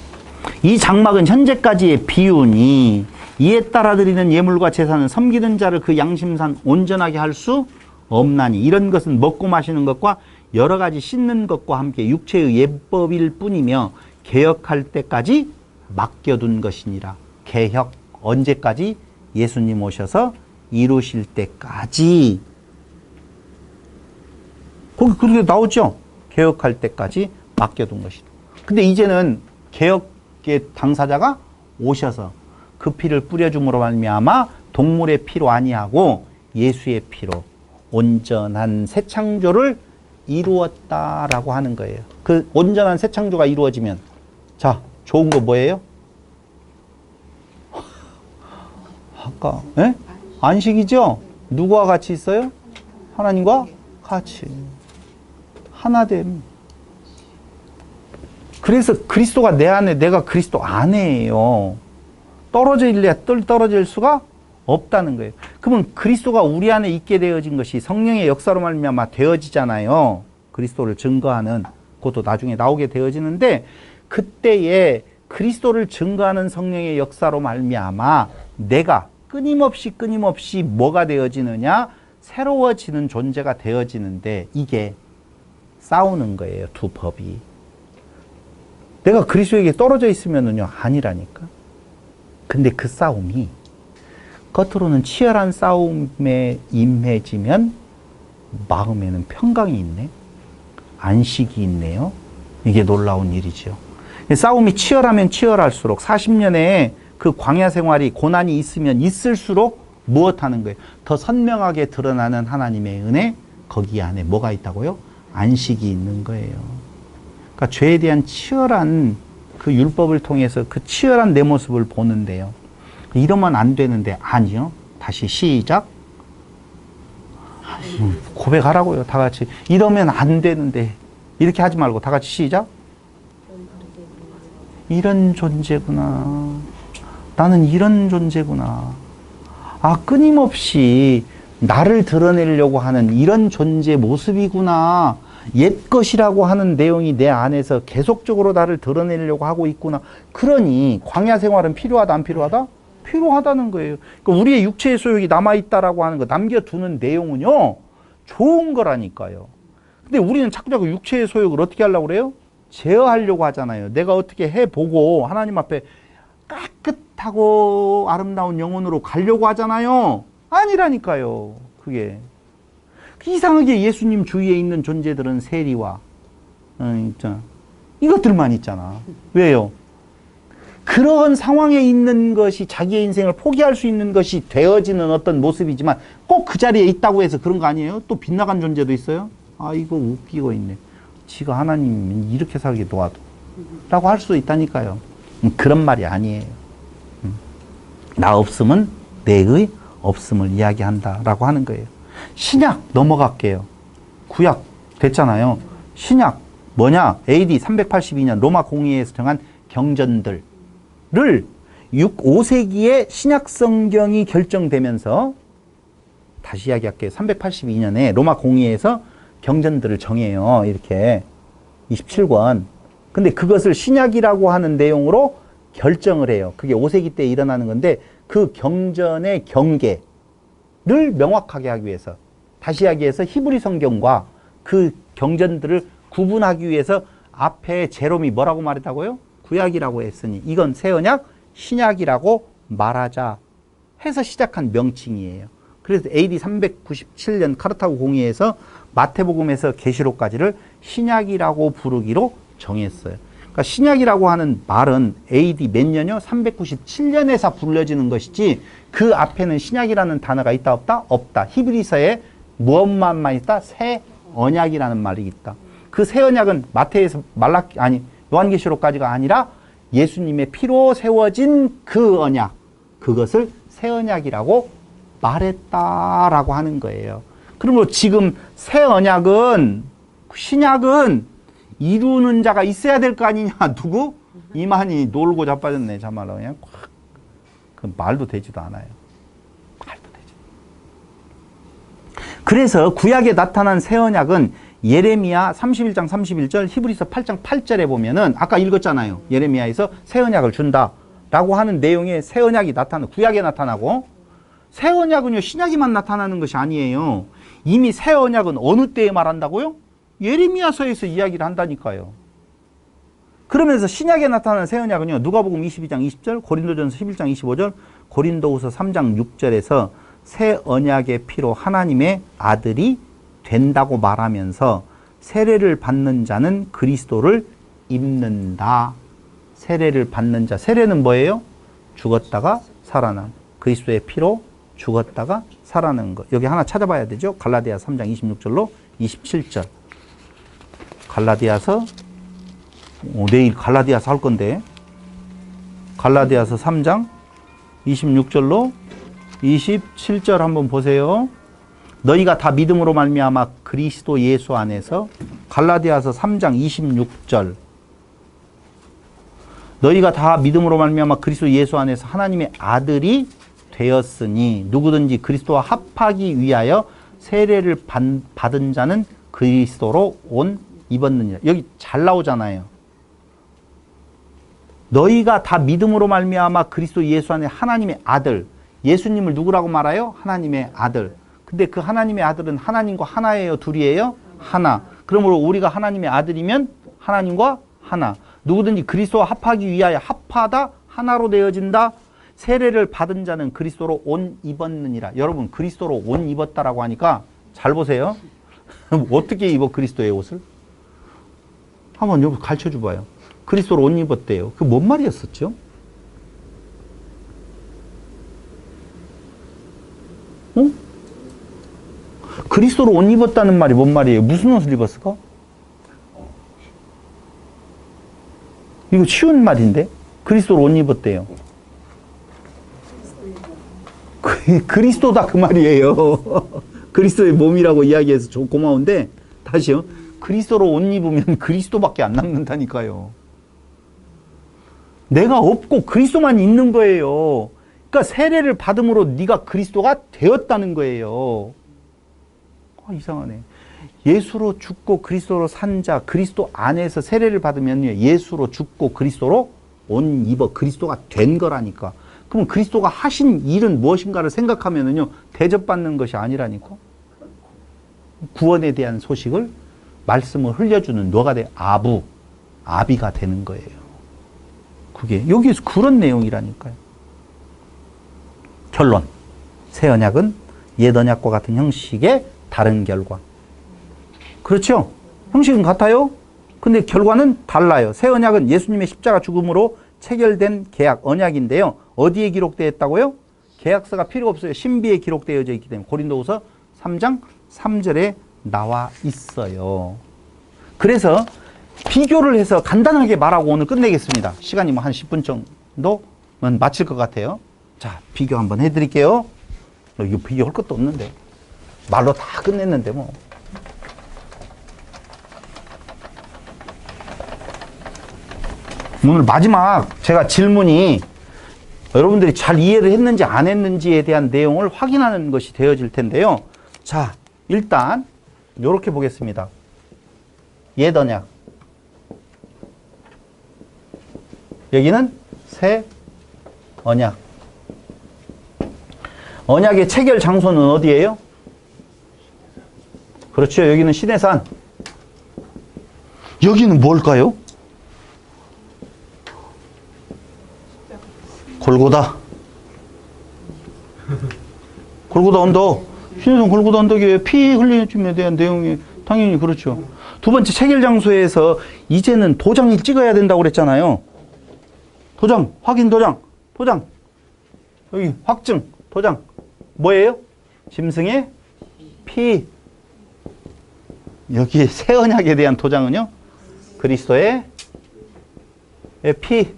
이 장막은 현재까지의 비유니 이에 따라 드리는 예물과 제사는 섬기는 자를 그 양심상 온전하게 할 수 없나니 이런 것은 먹고 마시는 것과 여러 가지 씻는 것과 함께 육체의 예법일 뿐이며 개혁할 때까지 맡겨둔 것이니라. 개혁 언제까지? 예수님 오셔서 이루실 때까지. 거기 그렇게 나오죠? 개혁할 때까지 맡겨둔 것이다. 근데 이제는 개혁의 당사자가 오셔서 그 피를 뿌려줌으로 말미암아 동물의 피로 아니하고 예수의 피로 온전한 새 창조를 이루었다라고 하는 거예요. 그 온전한 새 창조가 이루어지면 자, 좋은 거 뭐예요? 아까 안식이죠? 누구와 같이 있어요? 하나님과 같이. 하나됨. 그래서 그리스도가 내 안에, 내가 그리스도 안에요. 떨어질래 떨어질 수가 없다는 거예요. 그러면 그리스도가 우리 안에 있게 되어진 것이 성령의 역사로 말미암아 되어지잖아요. 그리스도를 증거하는, 그것도 나중에 나오게 되어지는데, 그때에 그리스도를 증거하는 성령의 역사로 말미암아 내가 끊임없이 뭐가 되어지느냐? 새로워지는 존재가 되어지는데, 이게 싸우는 거예요, 두 법이. 내가 그리스도에게 떨어져 있으면은요, 아니라니까. 근데 그 싸움이 겉으로는 치열한 싸움에 임해지면 마음에는 평강이 있네, 안식이 있네요. 이게 놀라운 일이죠. 싸움이 치열하면 치열할수록 40년의 그 광야 생활이 고난이 있으면 있을수록 무엇하는 거예요? 더 선명하게 드러나는 하나님의 은혜, 거기 안에 뭐가 있다고요? 안식이 있는 거예요. 그러니까 죄에 대한 치열한 그 율법을 통해서 그 치열한 내 모습을 보는데요. 이러면 안 되는데, 아니요. 다시 시작. 고백하라고요, 다 같이. 이러면 안 되는데, 이렇게 하지 말고 다 같이 시작. 이런 존재구나. 나는 이런 존재구나. 아, 끊임없이 나를 드러내려고 하는 이런 존재 모습이구나. 옛 것이라고 하는 내용이 내 안에서 계속적으로 나를 드러내려고 하고 있구나. 그러니 광야 생활은 필요하다, 안 필요하다? 필요하다는 거예요. 그러니까 우리의 육체의 소욕이 남아있다라고 하는 거, 남겨두는 내용은요, 좋은 거라니까요. 근데 우리는 자꾸 육체의 소욕을 어떻게 하려고 그래요? 제어하려고 하잖아요. 내가 어떻게 해보고 하나님 앞에 깨끗하고 아름다운 영혼으로 가려고 하잖아요. 아니라니까요. 그게 이상하게 예수님 주위에 있는 존재들은 세리와 이것들만 있잖아. 왜요? 그런 상황에 있는 것이 자기의 인생을 포기할 수 있는 것이 되어지는 어떤 모습이지만 꼭 그 자리에 있다고 해서 그런 거 아니에요? 또 빗나간 존재도 있어요? 아, 이거 웃기고 있네. 지가 하나님이 이렇게 살게 도와도 라고 할 수도 있다니까요. 그런 말이 아니에요. 나 없음은 내의 없음을 이야기한다 라고 하는 거예요. 신약 넘어갈게요. 구약 됐잖아요. 신약 뭐냐? AD 382년 로마 공의회에서 정한 경전들을 5세기에 신약 성경이 결정되면서, 다시 이야기할게요. 382년에 로마 공의회에서 경전들을 정해요. 이렇게 27권. 근데 그것을 신약이라고 하는 내용으로 결정을 해요. 그게 5세기 때 일어나는 건데, 그 경전의 경계를 명확하게 하기 위해서, 다시 이야기해서 히브리 성경과 그 경전들을 구분하기 위해서 앞에 제롬이 뭐라고 말했다고요? 구약이라고 했으니 이건 새 언약, 신약이라고 말하자 해서 시작한 명칭이에요. 그래서 AD 397년 카르타고 공의회에서 마태복음에서 계시록까지를 신약이라고 부르기로 정했어요. 그러니까 신약이라고 하는 말은 AD 몇 년요? 397년에서 불려지는 것이지, 그 앞에는 신약이라는 단어가 있다 없다? 없다. 히브리서에 무엇만만 있다? 새 언약이라는 말이 있다. 그 새 언약은 마태에서 요한계시록까지가 아니라 예수님의 피로 세워진 그 언약, 그것을 새 언약이라고 말했다라고 하는 거예요. 그러므로 지금 새 언약은, 신약은 이루는 자가 있어야 될 거 아니냐. 누구? 이만희 놀고 자빠졌네. 참말로 그냥 콱. 그 말도 되지도 않아요. 말도 되지. 그래서 구약에 나타난 새 언약은 예레미야 31장 31절, 히브리서 8장 8절에 보면은 아까 읽었잖아요. 예레미야에서 새 언약을 준다라고 하는 내용의 새 언약이 구약에 나타나고, 새 언약은요, 신약에만 나타나는 것이 아니에요. 이미 새 언약은 어느 때에 말한다고요? 예레미야서에서 이야기를 한다니까요. 그러면서 신약에 나타나는 새 언약은요, 누가복음 22장 20절, 고린도전서 11장 25절, 고린도후서 3장 6절에서 새 언약의 피로 하나님의 아들이 된다고 말하면서 세례를 받는 자는 그리스도를 입는다. 세례를 받는 자, 세례는 뭐예요? 죽었다가 살아난, 그리스도의 피로 죽었다가 살아나는 것. 여기 하나 찾아봐야 되죠. 갈라디아서 3장 26절로 27절. 갈라디아서, 내일 갈라디아서 할 건데, 갈라디아서 3장 26절로 27절 한번 보세요. 너희가 다 믿음으로 말미암아 그리스도 예수 안에서 갈라디아서 3장 26절. 너희가 다 믿음으로 말미암아 그리스도 예수 안에서 하나님의 아들이 되었으니 누구든지 그리스도와 합하기 위하여 세례를 받은 자는 그리스도로 옷 입었느니라. 여기 잘 나오잖아요. 너희가 다 믿음으로 말미암아 그리스도 예수 안에 하나님의 아들, 예수님을 누구라고 말해요? 하나님의 아들. 근데 그 하나님의 아들은 하나님과 하나예요? 둘이에요? 하나. 그러므로 우리가 하나님의 아들이면 하나님과 하나. 누구든지 그리스도와 합하기 위하여 합하다, 하나로 되어진다. 세례를 받은 자는 그리스도로 옷 입었느니라. 여러분, 그리스도로 옷 입었다라고 하니까 잘 보세요. 어떻게 입어 그리스도의 옷을? 한번 여기 가르쳐 줘봐요. 그리스도로 옷 입었대요. 그 뭔 말이었었죠? 어? 그리스도로 옷 입었다는 말이 뭔 말이에요? 무슨 옷을 입었을까? 이거 쉬운 말인데? 그리스도로 옷 입었대요. 그리스도다 그 말이에요. 그리스도의 몸이라고 이야기해서 고마운데 다시요. 그리스도로 옷 입으면 그리스도밖에 안 남는다니까요. 내가 없고 그리스도만 있는 거예요. 그러니까 세례를 받음으로 네가 그리스도가 되었다는 거예요. 이상하네. 예수로 죽고 그리스도로 산 자, 그리스도 안에서 세례를 받으면 예수로 죽고 그리스도로 옷 입어 그리스도가 된 거라니까. 그럼 그리스도가 하신 일은 무엇인가를 생각하면은요, 대접받는 것이 아니라니까. 구원에 대한 소식을, 말씀을 흘려주는 누가 돼? 아비가 되는 거예요. 그게 여기에서 그런 내용이라니까요. 결론. 새 언약은 옛 언약과 같은 형식의 다른 결과. 그렇죠? 형식은 같아요. 근데 결과는 달라요. 새 언약은 예수님의 십자가 죽음으로 체결된 계약, 언약인데요. 어디에 기록되어 있다고요? 계약서가 필요 없어요. 신비에 기록되어져 있기 때문에. 고린도후서 3장 3절에 나와 있어요. 그래서 비교를 해서 간단하게 말하고 오늘 끝내겠습니다. 시간이 뭐 한 10분 정도면 마칠 것 같아요. 자, 비교 한번 해드릴게요. 이거 비교할 것도 없는데. 말로 다 끝냈는데 뭐. 오늘 마지막 제가 질문이 여러분들이 잘 이해를 했는지 안 했는지에 대한 내용을 확인하는 것이 되어질 텐데요. 자, 일단 이렇게 보겠습니다. 옛 언약. 여기는 새 언약. 언약의 체결 장소는 어디예요? 그렇죠. 여기는 시내산. 여기는 뭘까요? 골고다. 골고다 언덕. 신성 골고다 언덕에 피 흘림에 대한 내용이 당연히 그렇죠. 두 번째 체결 장소에서 이제는 도장을 찍어야 된다고 그랬잖아요. 도장, 확인 도장, 도장. 여기 확증, 도장. 뭐예요? 짐승의 피. 여기 새 언약에 대한 도장은요? 그리스도의 피.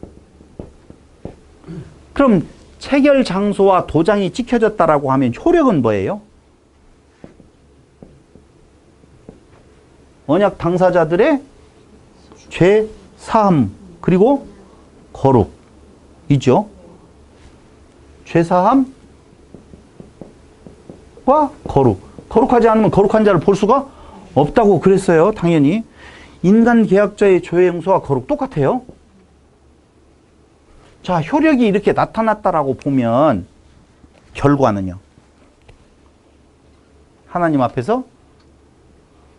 그럼 체결 장소와 도장이 찍혀졌다라고 하면 효력은 뭐예요? 언약 당사자들의 죄 사함 그리고 거룩이죠. 죄 사함과 거룩. 거룩하지 않으면 거룩한 자를 볼 수가 없다고 그랬어요. 당연히. 인간 계약자의 죄 용서와 거룩 똑같아요. 자, 효력이 이렇게 나타났다라고 보면 결과는요. 하나님 앞에서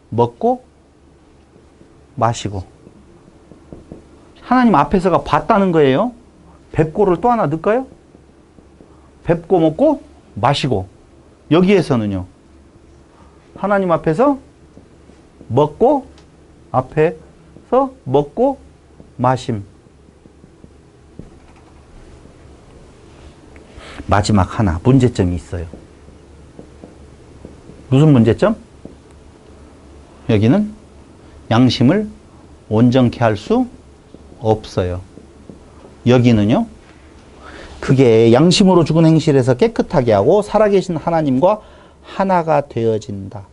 먹고 마시고. 하나님 앞에서가 봤다는 거예요. 뵙고를 또 하나 넣을까요? 뵙고 먹고 마시고. 여기에서는요. 하나님 앞에서 먹고 앞에서 먹고 마심. 마지막 하나 문제점이 있어요. 무슨 문제점? 여기는 양심을 온전케 할 수 없어요. 여기는요. 그게 양심으로 죽은 행실에서 깨끗하게 하고 살아계신 하나님과 하나가 되어진다.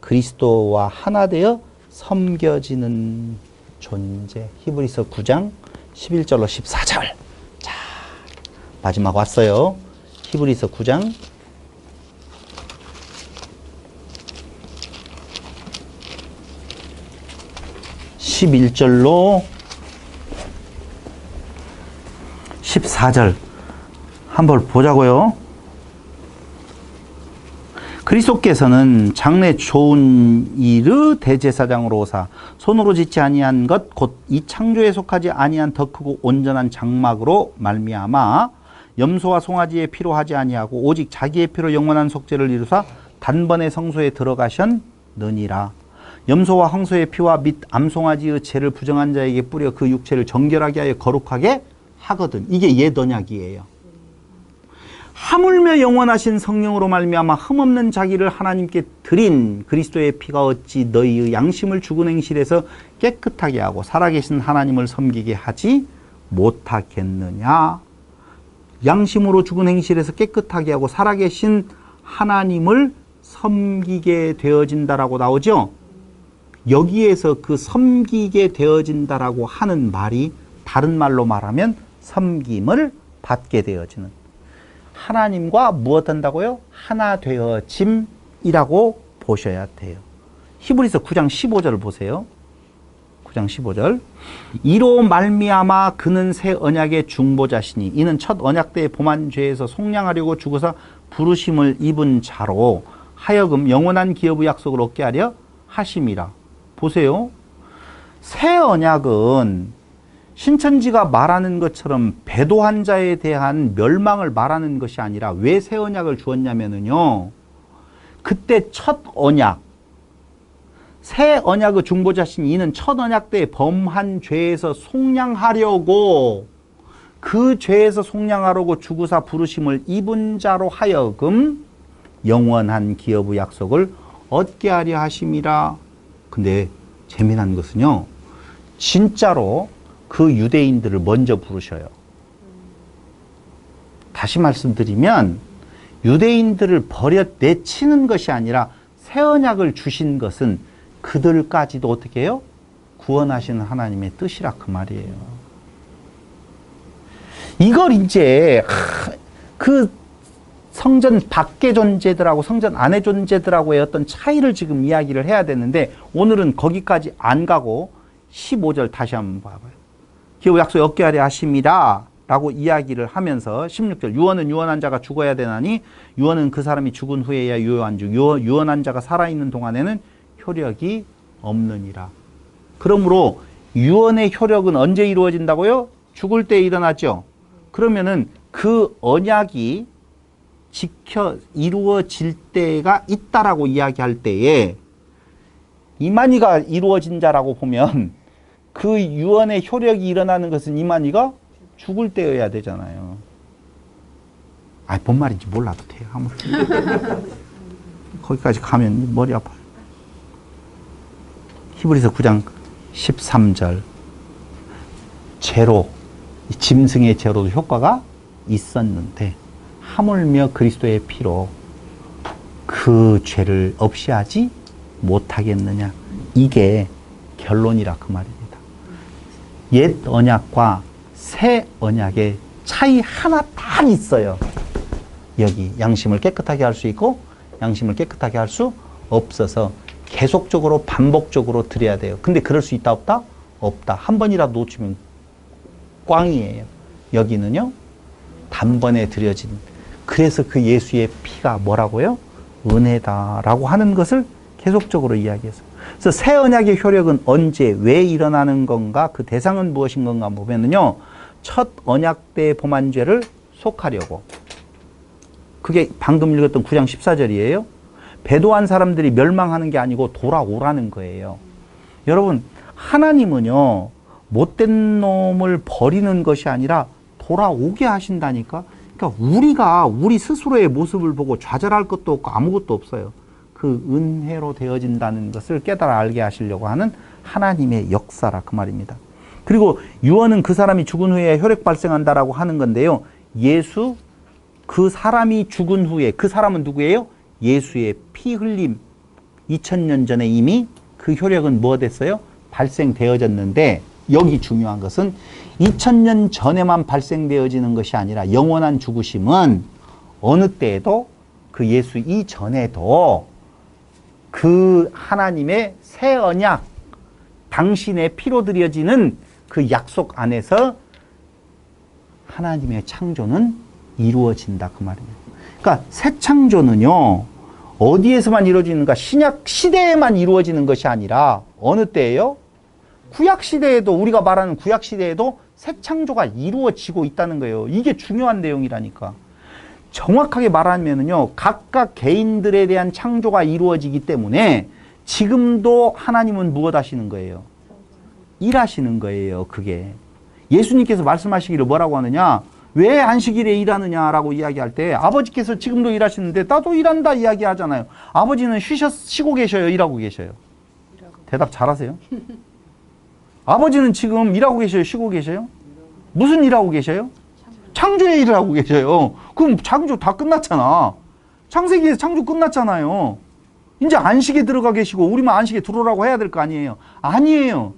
그리스도와 하나 되어 섬겨지는 존재. 히브리서 9장 11절로 14절. 자, 마지막 왔어요. 히브리서 9장 11절로 14절 한번 보자고요. 그리스도께서는 장래 좋은 이르 대제사장으로 오사 손으로 짓지 아니한 것 곧 이 창조에 속하지 아니한 더 크고 온전한 장막으로 말미암아 염소와 송아지의 피로 하지 아니하고 오직 자기의 피로 영원한 속죄를 이루사 단번에 성소에 들어가셨느니라. 염소와 황소의 피와 및 암송아지의 죄를 부정한 자에게 뿌려 그 육체를 정결하게 하여 거룩하게 하거든. 이게 옛 언약이에요. 하물며 영원하신 성령으로 말미암아 흠없는 자기를 하나님께 드린 그리스도의 피가 어찌 너희의 양심을 죽은 행실에서 깨끗하게 하고 살아계신 하나님을 섬기게 하지 못하겠느냐. 양심으로 죽은 행실에서 깨끗하게 하고 살아계신 하나님을 섬기게 되어진다라고 나오죠. 여기에서 그 섬기게 되어진다라고 하는 말이 다른 말로 말하면 섬김을 받게 되어지는, 하나님과 무엇 한다고요? 하나 되어짐이라고 보셔야 돼요. 히브리서 9장 15절을 보세요. 9장 15절. 이로 말미암아 그는 새 언약의 중보자시니 이는 첫 언약 때의 범한 죄에서 속량하려고 죽어서 부르심을 입은 자로 하여금 영원한 기업의 약속을 얻게 하려 하심이라. 보세요. 새 언약은 신천지가 말하는 것처럼 배도한 자에 대한 멸망을 말하는 것이 아니라 왜 새 언약을 주었냐면요. 그때 첫 언약, 새 언약의 중보자신 이는 첫 언약 때 범한 죄에서 속량하려고, 그 죄에서 속량하려고 죽으사 부르심을 입은 자로 하여금 영원한 기업의 약속을 얻게 하려 하심이라. 근데 재미난 것은요, 진짜로 그 유대인들을 먼저 부르셔요. 다시 말씀드리면 유대인들을 버려 내치는 것이 아니라 새 언약을 주신 것은 그들까지도 어떻게 해요? 구원하시는 하나님의 뜻이라 그 말이에요. 이걸 이제 그 성전 밖의 존재들하고 성전 안의 존재들하고의 어떤 차이를 지금 이야기를 해야 되는데 오늘은 거기까지 안 가고 15절 다시 한번 봐봐요. 기업 약속 얻게 하려 하심이라 라고 이야기를 하면서 16절 유언은 유언한 자가 죽어야 되나니 유언은 그 사람이 죽은 후에야 유효한즉 유언한 자가 살아있는 동안에는 효력이 없느니라. 그러므로 유언의 효력은 언제 이루어진다고요? 죽을 때 일어나죠. 그러면은 그 언약이 이루어질 때가 있다라고 이야기할 때에 이만희가 이루어진 자라고 보면 그 유언의 효력이 일어나는 것은 이만희가 죽을 때여야 되잖아요. 뭔 말인지 몰라도 돼요. 거기까지 가면 머리 아파요. 히브리서 9장 13절 제로, 짐승의 제로도 효과가 있었는데 하물며 그리스도의 피로 그 죄를 없이 하지 못하겠느냐. 이게 결론이라 그 말입니다. 옛 언약과 새 언약의 차이 하나 딱 있어요. 여기 양심을 깨끗하게 할 수 있고 양심을 깨끗하게 할 수 없어서 계속적으로 반복적으로 드려야 돼요. 근데 그럴 수 있다 없다? 없다. 한 번이라도 놓치면 꽝이에요. 여기는요 단번에 드려진, 그래서 그 예수의 피가 뭐라고요? 은혜다라고 하는 것을 계속적으로 이야기했어요. 그래서 새 언약의 효력은 언제 왜 일어나는 건가? 그 대상은 무엇인 건가 보면은요, 첫 언약 때 범한 죄를 속하려고. 그게 방금 읽었던 9장 14절이에요. 배도한 사람들이 멸망하는 게 아니고 돌아오라는 거예요. 여러분, 하나님은요 못된 놈을 버리는 것이 아니라 돌아오게 하신다니까. 그러니까 우리가 우리 스스로의 모습을 보고 좌절할 것도 없고 아무것도 없어요. 그 은혜로 되어진다는 것을 깨달아 알게 하시려고 하는 하나님의 역사라 그 말입니다. 그리고 유언은 그 사람이 죽은 후에 혈액 발생한다라고 하는 건데요. 예수, 그 사람이 죽은 후에, 그 사람은 누구예요? 예수의 피 흘림, 2000년 전에 이미 그 그 효력은 뭐 됐어요? 발생되어졌는데 여기 중요한 것은 2000년 전에만 발생되어지는 것이 아니라 영원한 죽으심은 어느 때에도 그 예수 이전에도 그 하나님의 새 언약, 당신의 피로 드려지는 그 약속 안에서 하나님의 창조는 이루어진다 그 말이에요. 그러니까 새 창조는요 어디에서만 이루어지는가? 신약 시대에만 이루어지는 것이 아니라 어느 때예요? 구약 시대에도, 우리가 말하는 구약 시대에도 새 창조가 이루어지고 있다는 거예요. 이게 중요한 내용이라니까. 정확하게 말하면은요 각각 개인들에 대한 창조가 이루어지기 때문에 지금도 하나님은 무엇 하시는 거예요? 일하시는 거예요. 그게 예수님께서 말씀하시기를 뭐라고 하느냐, 왜 안식일에 일하느냐라고 이야기할 때 아버지께서 지금도 일하시는데 나도 일한다 이야기하잖아요. 아버지는 쉬고 계셔요? 일하고 계셔요? 대답 잘하세요. 아버지는 지금 일하고 계셔요? 쉬고 계셔요? 무슨 일하고 계셔요? 창조의 일을 하고 계셔요. 그럼 창조 다 끝났잖아. 창세기에서 창조 끝났잖아요. 이제 안식에 들어가 계시고 우리만 안식에 들어오라고 해야 될 거 아니에요. 아니에요.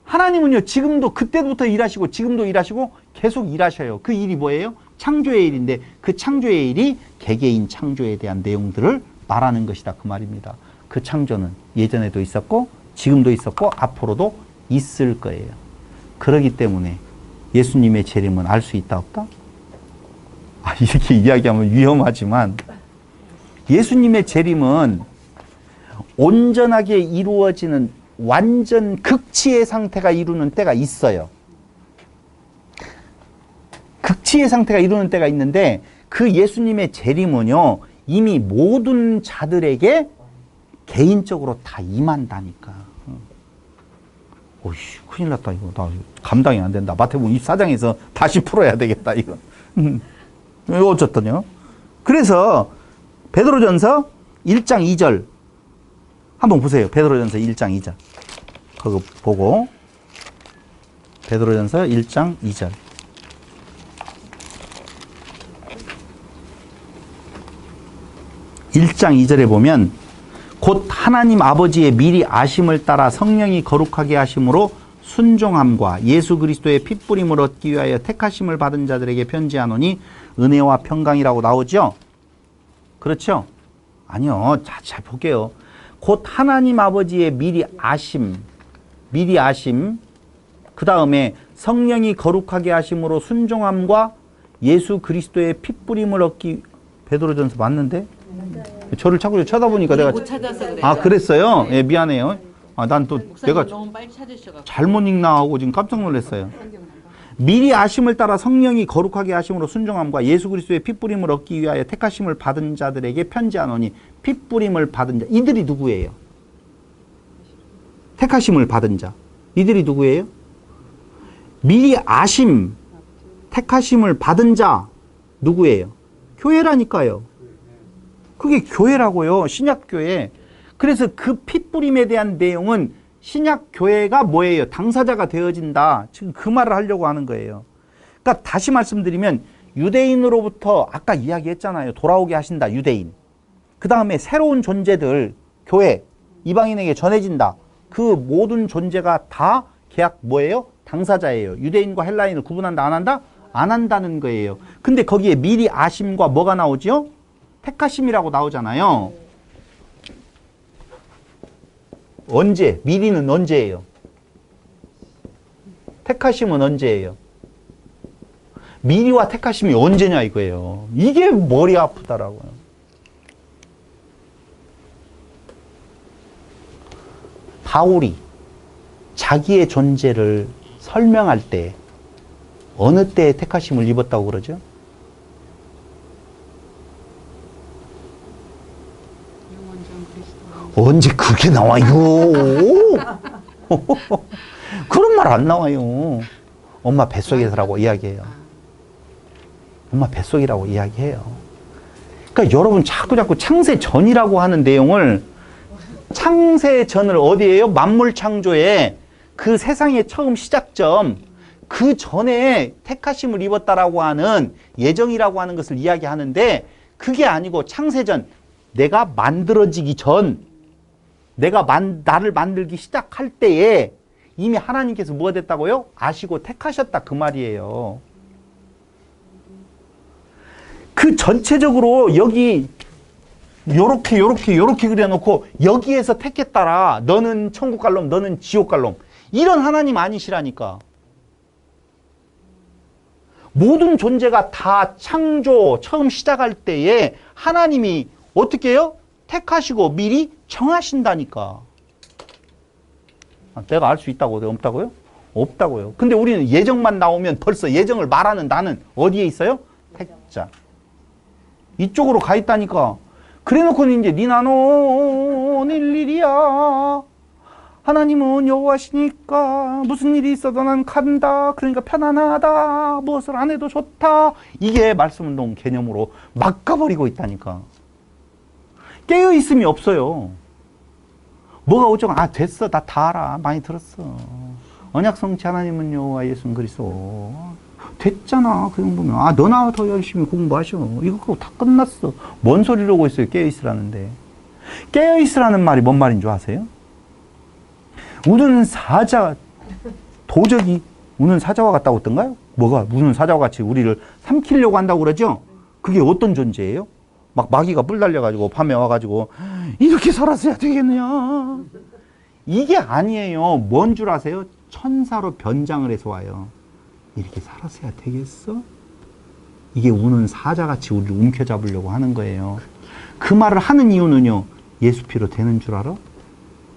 하나님은요 지금도 그때부터 일하시고 지금도 일하시고 계속 일하셔요. 그 일이 뭐예요? 창조의 일인데 그 창조의 일이 개개인 창조에 대한 내용들을 말하는 것이다 그 말입니다. 그 창조는 예전에도 있었고 지금도 있었고 앞으로도 있을 거예요. 그렇기 때문에 예수님의 재림은 알 수 있다 없다? 이렇게 이야기하면 위험하지만 예수님의 재림은 온전하게 이루어지는 완전 극치의 상태가 이루는 때가 있어요. 극치의 상태가 이루는 때가 있는데 그 예수님의 재림은요 이미 모든 자들에게 개인적으로 다 임한다니까. 오이씨 큰일 났다 이거. 나 감당이 안 된다. 마태복음 24장에서 다시 풀어야 되겠다 이거. 이거 어쨌든요. 그래서 베드로전서 1장 2절 한번 보세요. 베드로전서 1장 2절 그거 보고 베드로전서 1장 2절 (1장 2절에) 보면 곧 하나님 아버지의 미리 아심을 따라 성령이 거룩하게 하심으로 순종함과 예수 그리스도의 핏부림을 얻기 위하여 택하심을 받은 자들에게 편지하노니 은혜와 평강이라고 나오죠? 그렇죠? 아니요. 자, 잘 볼게요. 곧 하나님 아버지의 미리 아심, 그 다음에 성령이 거룩하게 하심으로 순종함과 예수 그리스도의 핏부림을 얻기. 베드로전서 맞는데? 저를 자꾸 쳐다보니까 내가 못 찾아서 그래요. 아 그랬어요? 예, 미안해요. 난 또 내가 너무 빨리 찾으셔가지고 잘못 읽나 하고 지금 깜짝 놀랐어요. 미리 아심을 따라 성령이 거룩하게 하심으로 순종함과 예수 그리스도의 핏부림을 얻기 위하여 택하심을 받은 자들에게 편지하노니. 핏부림을 받은 자 이들이 누구예요? 택하심을 받은 자 이들이 누구예요? 미리 아심 택하심을 받은 자 누구예요? 교회라니까요. 그게 교회라고요. 신약교회. 그래서 그 핏부림에 대한 내용은 신약교회가 뭐예요? 당사자가 되어진다. 지금 그 말을 하려고 하는 거예요. 그러니까 다시 말씀드리면 유대인으로부터 아까 이야기했잖아요. 돌아오게 하신다. 유대인. 그 다음에 새로운 존재들 교회 이방인에게 전해진다. 그 모든 존재가 다 계약 뭐예요? 당사자예요. 유대인과 헬라인을 구분한다 안 한다? 안 한다는 거예요. 근데 거기에 미리 아심과 뭐가 나오죠? 택하심이라고 나오잖아요. 언제? 미리는 언제예요? 택하심은 언제예요? 미리와 택하심이 언제냐 이거예요. 이게 머리 아프다라고요. 바울이 자기의 존재를 설명할 때 어느 때에 택하심을 입었다고 그러죠? 언제 그게 나와요? 그런 말 안 나와요. 엄마 뱃속에서라고 이야기해요. 엄마 뱃속이라고 이야기해요. 그러니까 여러분 자꾸 창세 전이라고 하는 내용을 창세 전을 어디에요? 만물 창조에 그 세상의 처음 시작점 그 전에 택하심을 입었다라고 하는 예정이라고 하는 것을 이야기하는데 그게 아니고 창세 전 내가 만들어지기 전 내가 나를 만들기 시작할 때에 이미 하나님께서 뭐가 됐다고요? 아시고 택하셨다 그 말이에요. 그 전체적으로 여기 요렇게 그려놓고 여기에서 택했다라 너는 천국 갈 놈, 너는 지옥 갈 놈. 이런 하나님 아니시라니까. 모든 존재가 다 창조 처음 시작할 때에 하나님이 어떻게 해요? 택하시고 미리 정하신다니까. 내가 알 수 있다고 없다고요? 없다고요. 근데 우리는 예정만 나오면 벌써 예정을 말하는 나는 어디에 있어요? 택자. 이쪽으로 가 있다니까. 그래놓고는 이제 니나노 일일이야. 하나님은 여호와시니까 무슨 일이 있어도 난 간다. 그러니까 편안하다. 무엇을 안 해도 좋다. 이게 말씀운동 개념으로 막 가버리고 있다니까. 깨어있음이 없어요. 뭐가 어쩌고 됐어. 나 다 알아. 많이 들었어. 언약성취 하나님은 여호와 예수는 그리스도. 됐잖아. 그 정도면. 너나 더 열심히 공부하셔. 이거 그거 다 끝났어. 뭔 소리라고 했어요. 깨어있으라는데. 깨어있으라는 말이 뭔 말인 줄 아세요? 우는 사자, 도적이 우는 사자와 같다고 했던가요? 뭐가 우는 사자와 같이 우리를 삼키려고 한다고 그러죠? 그게 어떤 존재예요? 막 마귀가 뿔 달려가지고 밤에 와가지고 이렇게 살았어야 되겠느냐? 이게 아니에요. 뭔 줄 아세요? 천사로 변장을 해서 와요. 이렇게 살았어야 되겠어? 이게 우는 사자같이 우리를 움켜잡으려고 하는 거예요. 그 말을 하는 이유는요. 예수 피로 되는 줄 알아?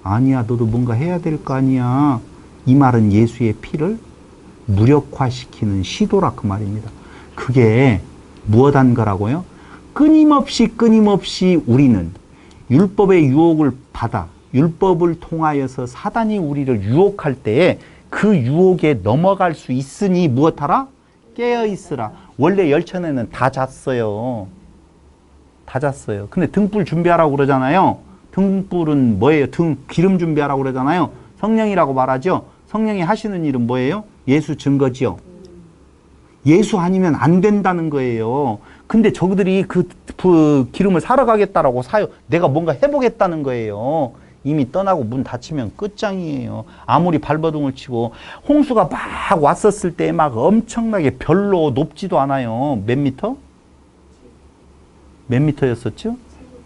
아니야. 너도 뭔가 해야 될 거 아니야. 이 말은 예수의 피를 무력화시키는 시도라 그 말입니다. 그게 무엇한 거라고요? 끊임없이 우리는 율법의 유혹을 받아 율법을 통하여서 사단이 우리를 유혹할 때에 그 유혹에 넘어갈 수 있으니 무엇하라? 깨어있으라. 원래 열천에는 다 잤어요. 다 잤어요. 근데 등불 준비하라고 그러잖아요. 등불은 뭐예요? 기름 준비하라고 그러잖아요. 성령이라고 말하죠. 성령이 하시는 일은 뭐예요? 예수 증거지요. 예수 아니면 안 된다는 거예요. 근데 저들이 그 기름을 사러 가겠다라고 사요. 내가 뭔가 해보겠다는 거예요. 이미 떠나고 문 닫히면 끝장이에요. 아무리 발버둥을 치고 홍수가 막 왔었을 때 막 엄청나게 별로 높지도 않아요. 몇 미터? 몇 미터였었죠?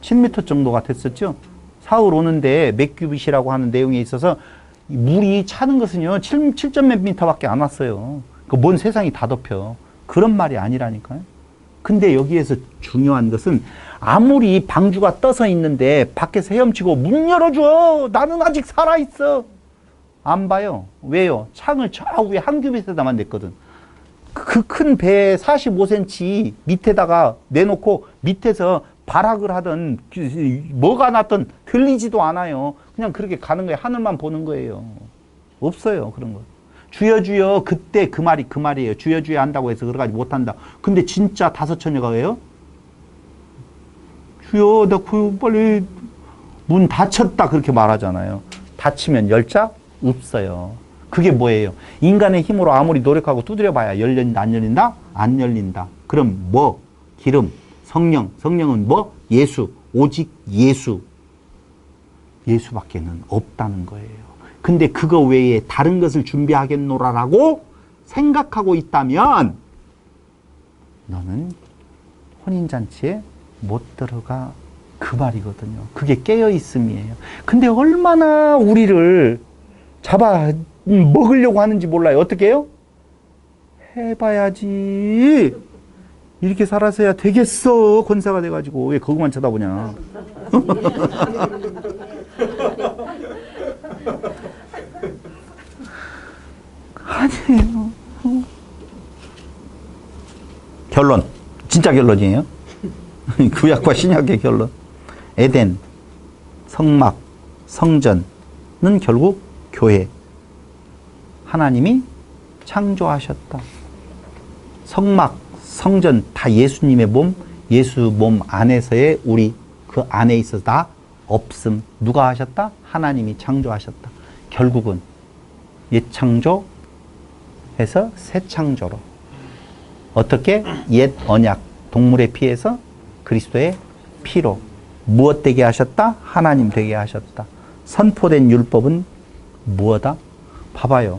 7미터 정도가 됐었죠? 사흘 오는데 몇 큐빗이라고 하는 내용에 있어서 물이 차는 것은요 7점 몇 미터밖에 안 왔어요. 그 뭔 세상이 다 덮여. 그런 말이 아니라니까요. 근데 여기에서 중요한 것은 아무리 방주가 떠서 있는데 밖에서 헤엄치고 문 열어줘. 나는 아직 살아있어. 안 봐요. 왜요? 창을 저 위에 한 큐빗에다만 냈거든. 그 큰 배 45cm 밑에다가 내놓고 밑에서 발악을 하든 뭐가 났든 들리지도 않아요. 그냥 그렇게 가는 거예요. 하늘만 보는 거예요. 없어요. 그런 거. 주여 주여 그때 그 말이에요. 주여 주여 한다고 해서 그러가지 못한다. 근데 진짜 5처녀가 왜요? 주여 나 빨리 문 닫혔다 그렇게 말하잖아요. 닫히면 열자? 없어요. 그게 뭐예요? 인간의 힘으로 아무리 노력하고 두드려봐야 열린다 안 열린다? 안 열린다. 그럼 뭐? 기름, 성령. 성령은 뭐? 예수. 오직 예수. 예수밖에는 없다는 거예요. 근데 그거 외에 다른 것을 준비하겠노라라고 생각하고 있다면 너는 혼인잔치에 못 들어가 그 말이거든요. 그게 깨어있음이에요. 근데 얼마나 우리를 잡아 먹으려고 하는지 몰라요. 어떻게 해요? 해봐야지. 이렇게 살아서야 되겠어. 권사가 돼가지고. 왜 그것만 쳐다보냐. 아니에요. 결론. 진짜 결론이에요. 구약과 신약의 결론. 에덴, 성막, 성전은 결국 교회. 하나님이 창조하셨다. 성막, 성전 다 예수님의 몸, 예수 몸 안에서의 우리 그 안에 있어서 다 없음. 누가 하셨다? 하나님이 창조하셨다. 결국은 옛 창조해서 새 창조로. 어떻게? 옛 언약, 동물의 피에서 그리스도의 피로. 무엇 되게 하셨다? 하나님 되게 하셨다. 선포된 율법은 무엇이다? 봐봐요.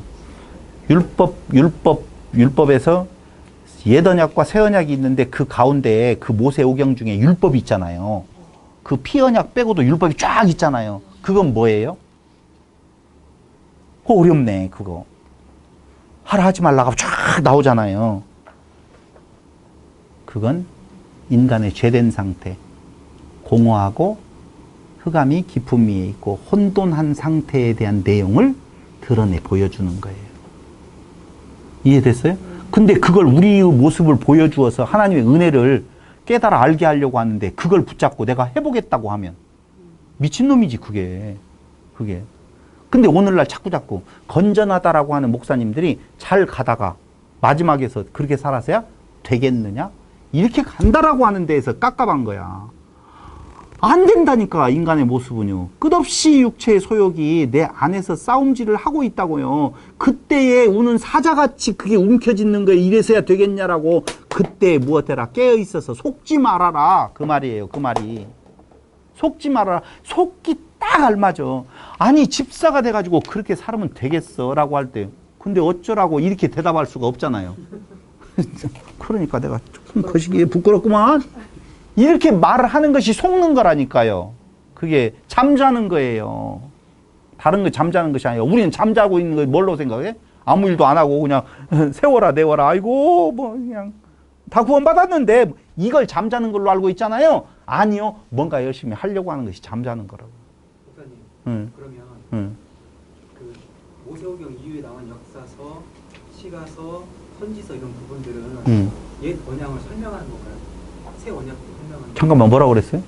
율법에서 옛 언약과 새 언약이 있는데 그 가운데에 그 모세오경 중에 율법이 있잖아요. 그 피언약 빼고도 율법이 쫙 있잖아요. 그건 뭐예요? 어렵네, 그거. 하라 하지 말라가 쫙 나오잖아요. 그건 인간의 죄된 상태, 공허하고 흑암이 깊음 위에 있고 혼돈한 상태에 대한 내용을 드러내 보여주는 거예요. 이해됐어요? 근데 그걸 우리의 모습을 보여주어서 하나님의 은혜를 깨달아 알게 하려고 하는데 그걸 붙잡고 내가 해보겠다고 하면 미친놈이지, 그게. 근데 오늘날 자꾸 건전하다라고 하는 목사님들이 잘 가다가 마지막에서 그렇게 살아서야 되겠느냐? 이렇게 간다라고 하는 데에서 깝깝한 거야. 안 된다니까, 인간의 모습은요. 끝없이 육체의 소욕이 내 안에서 싸움질을 하고 있다고요. 그때에 우는 사자같이 그게 움켜짓는 거에 이래서야 되겠냐라고. 그때 무엇해라? 깨어있어서 속지 말아라. 그 말이에요, 그 말이. 속지 말아라. 속기 딱 알맞아. 아니, 집사가 돼가지고 그렇게 살면 되겠어 라고 할 때 근데 어쩌라고 이렇게 대답할 수가 없잖아요. 그러니까 내가 조금 거시기에 부끄럽구만. 이렇게 말을 하는 것이 속는 거라니까요. 그게 잠자는 거예요. 다른 거 잠자는 것이 아니라 우리는 잠자고 있는 걸 뭘로 생각해? 아무 일도 안 하고 그냥 세워라 내워라 아이고 뭐 그냥 다 구원받았는데 이걸 잠자는 걸로 알고 있잖아요. 아니요. 뭔가 열심히 하려고 하는 것이 잠자는 거라고. 목사님, 그러면 그 모세오경 이후에 나온 역사서, 시가서, 선지서 이런 부분들은 옛 언약을 설명하는 건가요? 새 언약도 설명하는 잠깐만 뭐라고 그랬어요?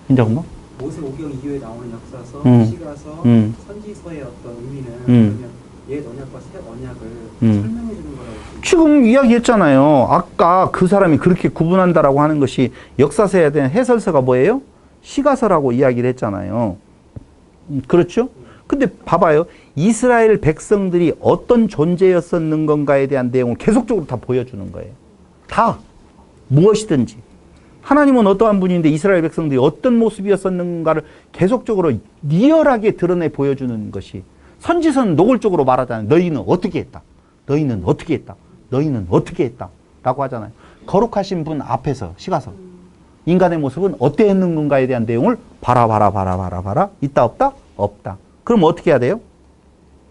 잠깐만. 모세오경 이후에 나온 역사서, 시가서, 선지서의 어떤 의미는 그러면 옛 언약과 새 언약을 설명해 주는 거라고 지금 이야기했잖아요. 아까 그 사람이 그렇게 구분한다라고 하는 것이 역사서에 대한 해설서가 뭐예요? 시가서라고 이야기를 했잖아요. 그렇죠? 근데 봐봐요. 이스라엘 백성들이 어떤 존재였었는 건가에 대한 내용을 계속적으로 다 보여주는 거예요. 다. 무엇이든지. 하나님은 어떠한 분인데 이스라엘 백성들이 어떤 모습이었었는가를 계속적으로 리얼하게 드러내 보여주는 것이 선지서는 노골적으로 말하잖아요. 너희는 어떻게 했다. 너희는 어떻게 했다. 너희는 어떻게 했다. 라고 하잖아요. 거룩하신 분 앞에서 시가서. 인간의 모습은 어땠는 건가에 대한 내용을 봐라. 있다 없다? 없다. 그럼 어떻게 해야 돼요?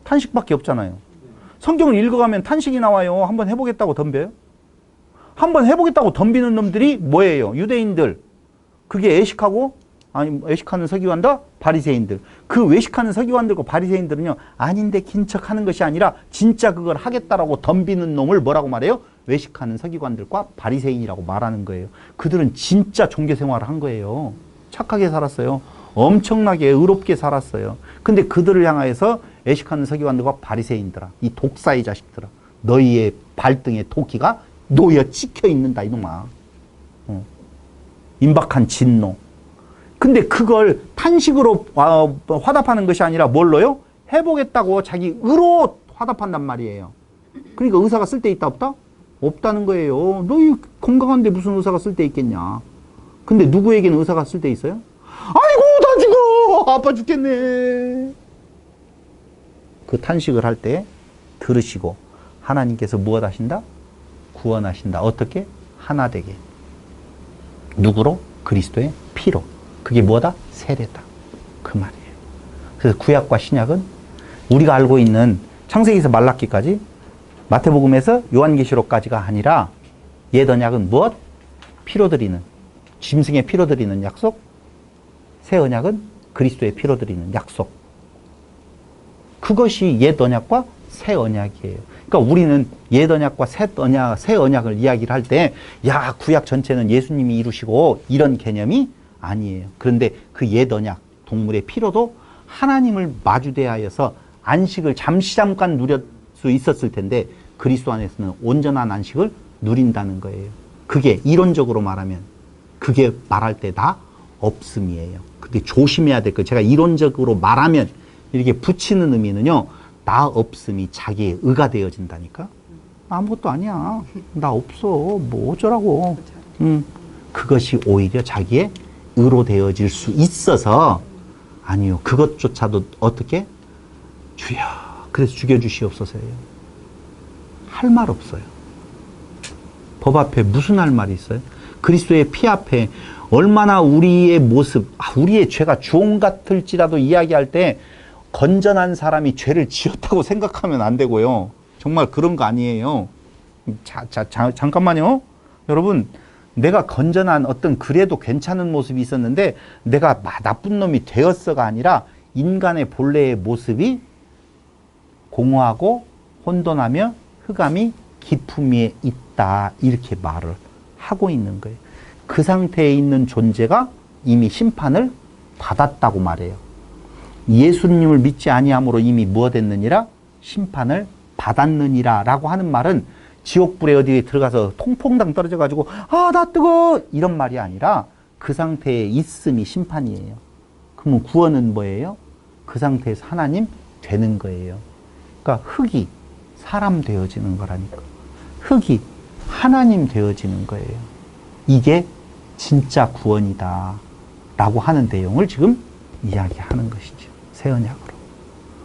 탄식밖에 없잖아요. 성경을 읽어가면 탄식이 나와요. 한번 해보겠다고 덤벼요? 한번 해보겠다고 덤비는 놈들이 뭐예요? 유대인들. 그게 애식하고 애식하는 서기관과 바리새인들. 그 외식하는 서기관들과 바리새인들은요. 아닌데 긴 척하는 것이 아니라 진짜 그걸 하겠다라고 덤비는 놈을 뭐라고 말해요? 외식하는 서기관들과 바리새인이라고 말하는 거예요. 그들은 진짜 종교 생활을 한 거예요. 착하게 살았어요. 엄청나게 의롭게 살았어요. 근데 그들을 향하여서 애식하는 서기관들과 바리새인들아, 이 독사의 자식들아, 너희의 발등에 도끼가 놓여 찍혀 있는다 이놈아. 임박한 진노. 근데 그걸 탄식으로 화답하는 것이 아니라 뭘로요? 해보겠다고 자기 의로 화답한단 말이에요. 그러니까 의사가 쓸데 있다 없다? 없다는 거예요. 너희 건강한데 무슨 의사가 쓸데 있겠냐. 근데 누구에게는 의사가 쓸데 있어요? 아이고 나 죽어 아파 죽겠네. 그 탄식을 할 때 들으시고 하나님께서 무엇 하신다? 구원하신다. 어떻게? 하나 되게. 누구로? 그리스도의 피로. 그게 뭐다? 세례다. 그 말이에요. 그래서 구약과 신약은 우리가 알고 있는 창세기에서 말라기까지, 마태복음에서 요한계시록까지가 아니라 옛 언약은 무엇? 피로 드리는, 짐승의 피로 드리는 약속. 새 언약은 그리스도의 피로 드리는 약속. 그것이 옛 언약과 새 언약이에요. 그러니까 우리는 옛 언약과 새 언약을 이야기를 할 때, 야, 구약 전체는 예수님이 이루시고 이런 개념이 아니에요. 그런데 그 옛 언약, 동물의 피로도 하나님을 마주대하여서 안식을 잠깐 누릴 수 있었을 텐데 그리스도 안에서는 온전한 안식을 누린다는 거예요. 그게 이론적으로 말하면 그게 말할 때 다 없음이에요. 그게 조심해야 될 거예요. 제가 이론적으로 말하면 이렇게 붙이는 의미는요, 나 없음이 자기의 의가 되어진다니까. 아무것도 아니야. 나 없어. 뭐 어쩌라고. 그것이 오히려 자기의 의로 되어질 수 있어서 아니요. 그것조차도 어떻게? 주여. 그래서 죽여주시옵소서예요. 할 말 없어요. 법 앞에 무슨 할 말이 있어요? 그리스도의 피 앞에 얼마나 우리의 모습, 우리의 죄가 주홍 같을지라도 이야기할 때 건전한 사람이 죄를 지었다고 생각하면 안 되고요. 정말 그런 거 아니에요. 잠깐만요. 여러분, 내가 건전한 어떤 그래도 괜찮은 모습이 있었는데 내가 나쁜 놈이 되었어가 아니라 인간의 본래의 모습이 공허하고 혼돈하며 흑암이 깊음 위에 있다. 이렇게 말을 하고 있는 거예요. 그 상태에 있는 존재가 이미 심판을 받았다고 말해요. 예수님을 믿지 아니함으로 이미 무엇했느니라? 심판을 받았느니라 라고 하는 말은 지옥불에 어디에 들어가서 통퐁당 떨어져 가지고 나 뜨거 이런 말이 아니라 그 상태에 있음이 심판이에요. 그러면 구원은 뭐예요? 그 상태에서 하나님 되는 거예요. 그러니까 흙이 사람 되어지는 거라니까. 흙이 하나님 되어지는 거예요. 이게 진짜 구원이다 라고 하는 내용을 지금 이야기하는 것이죠. 새 언약으로.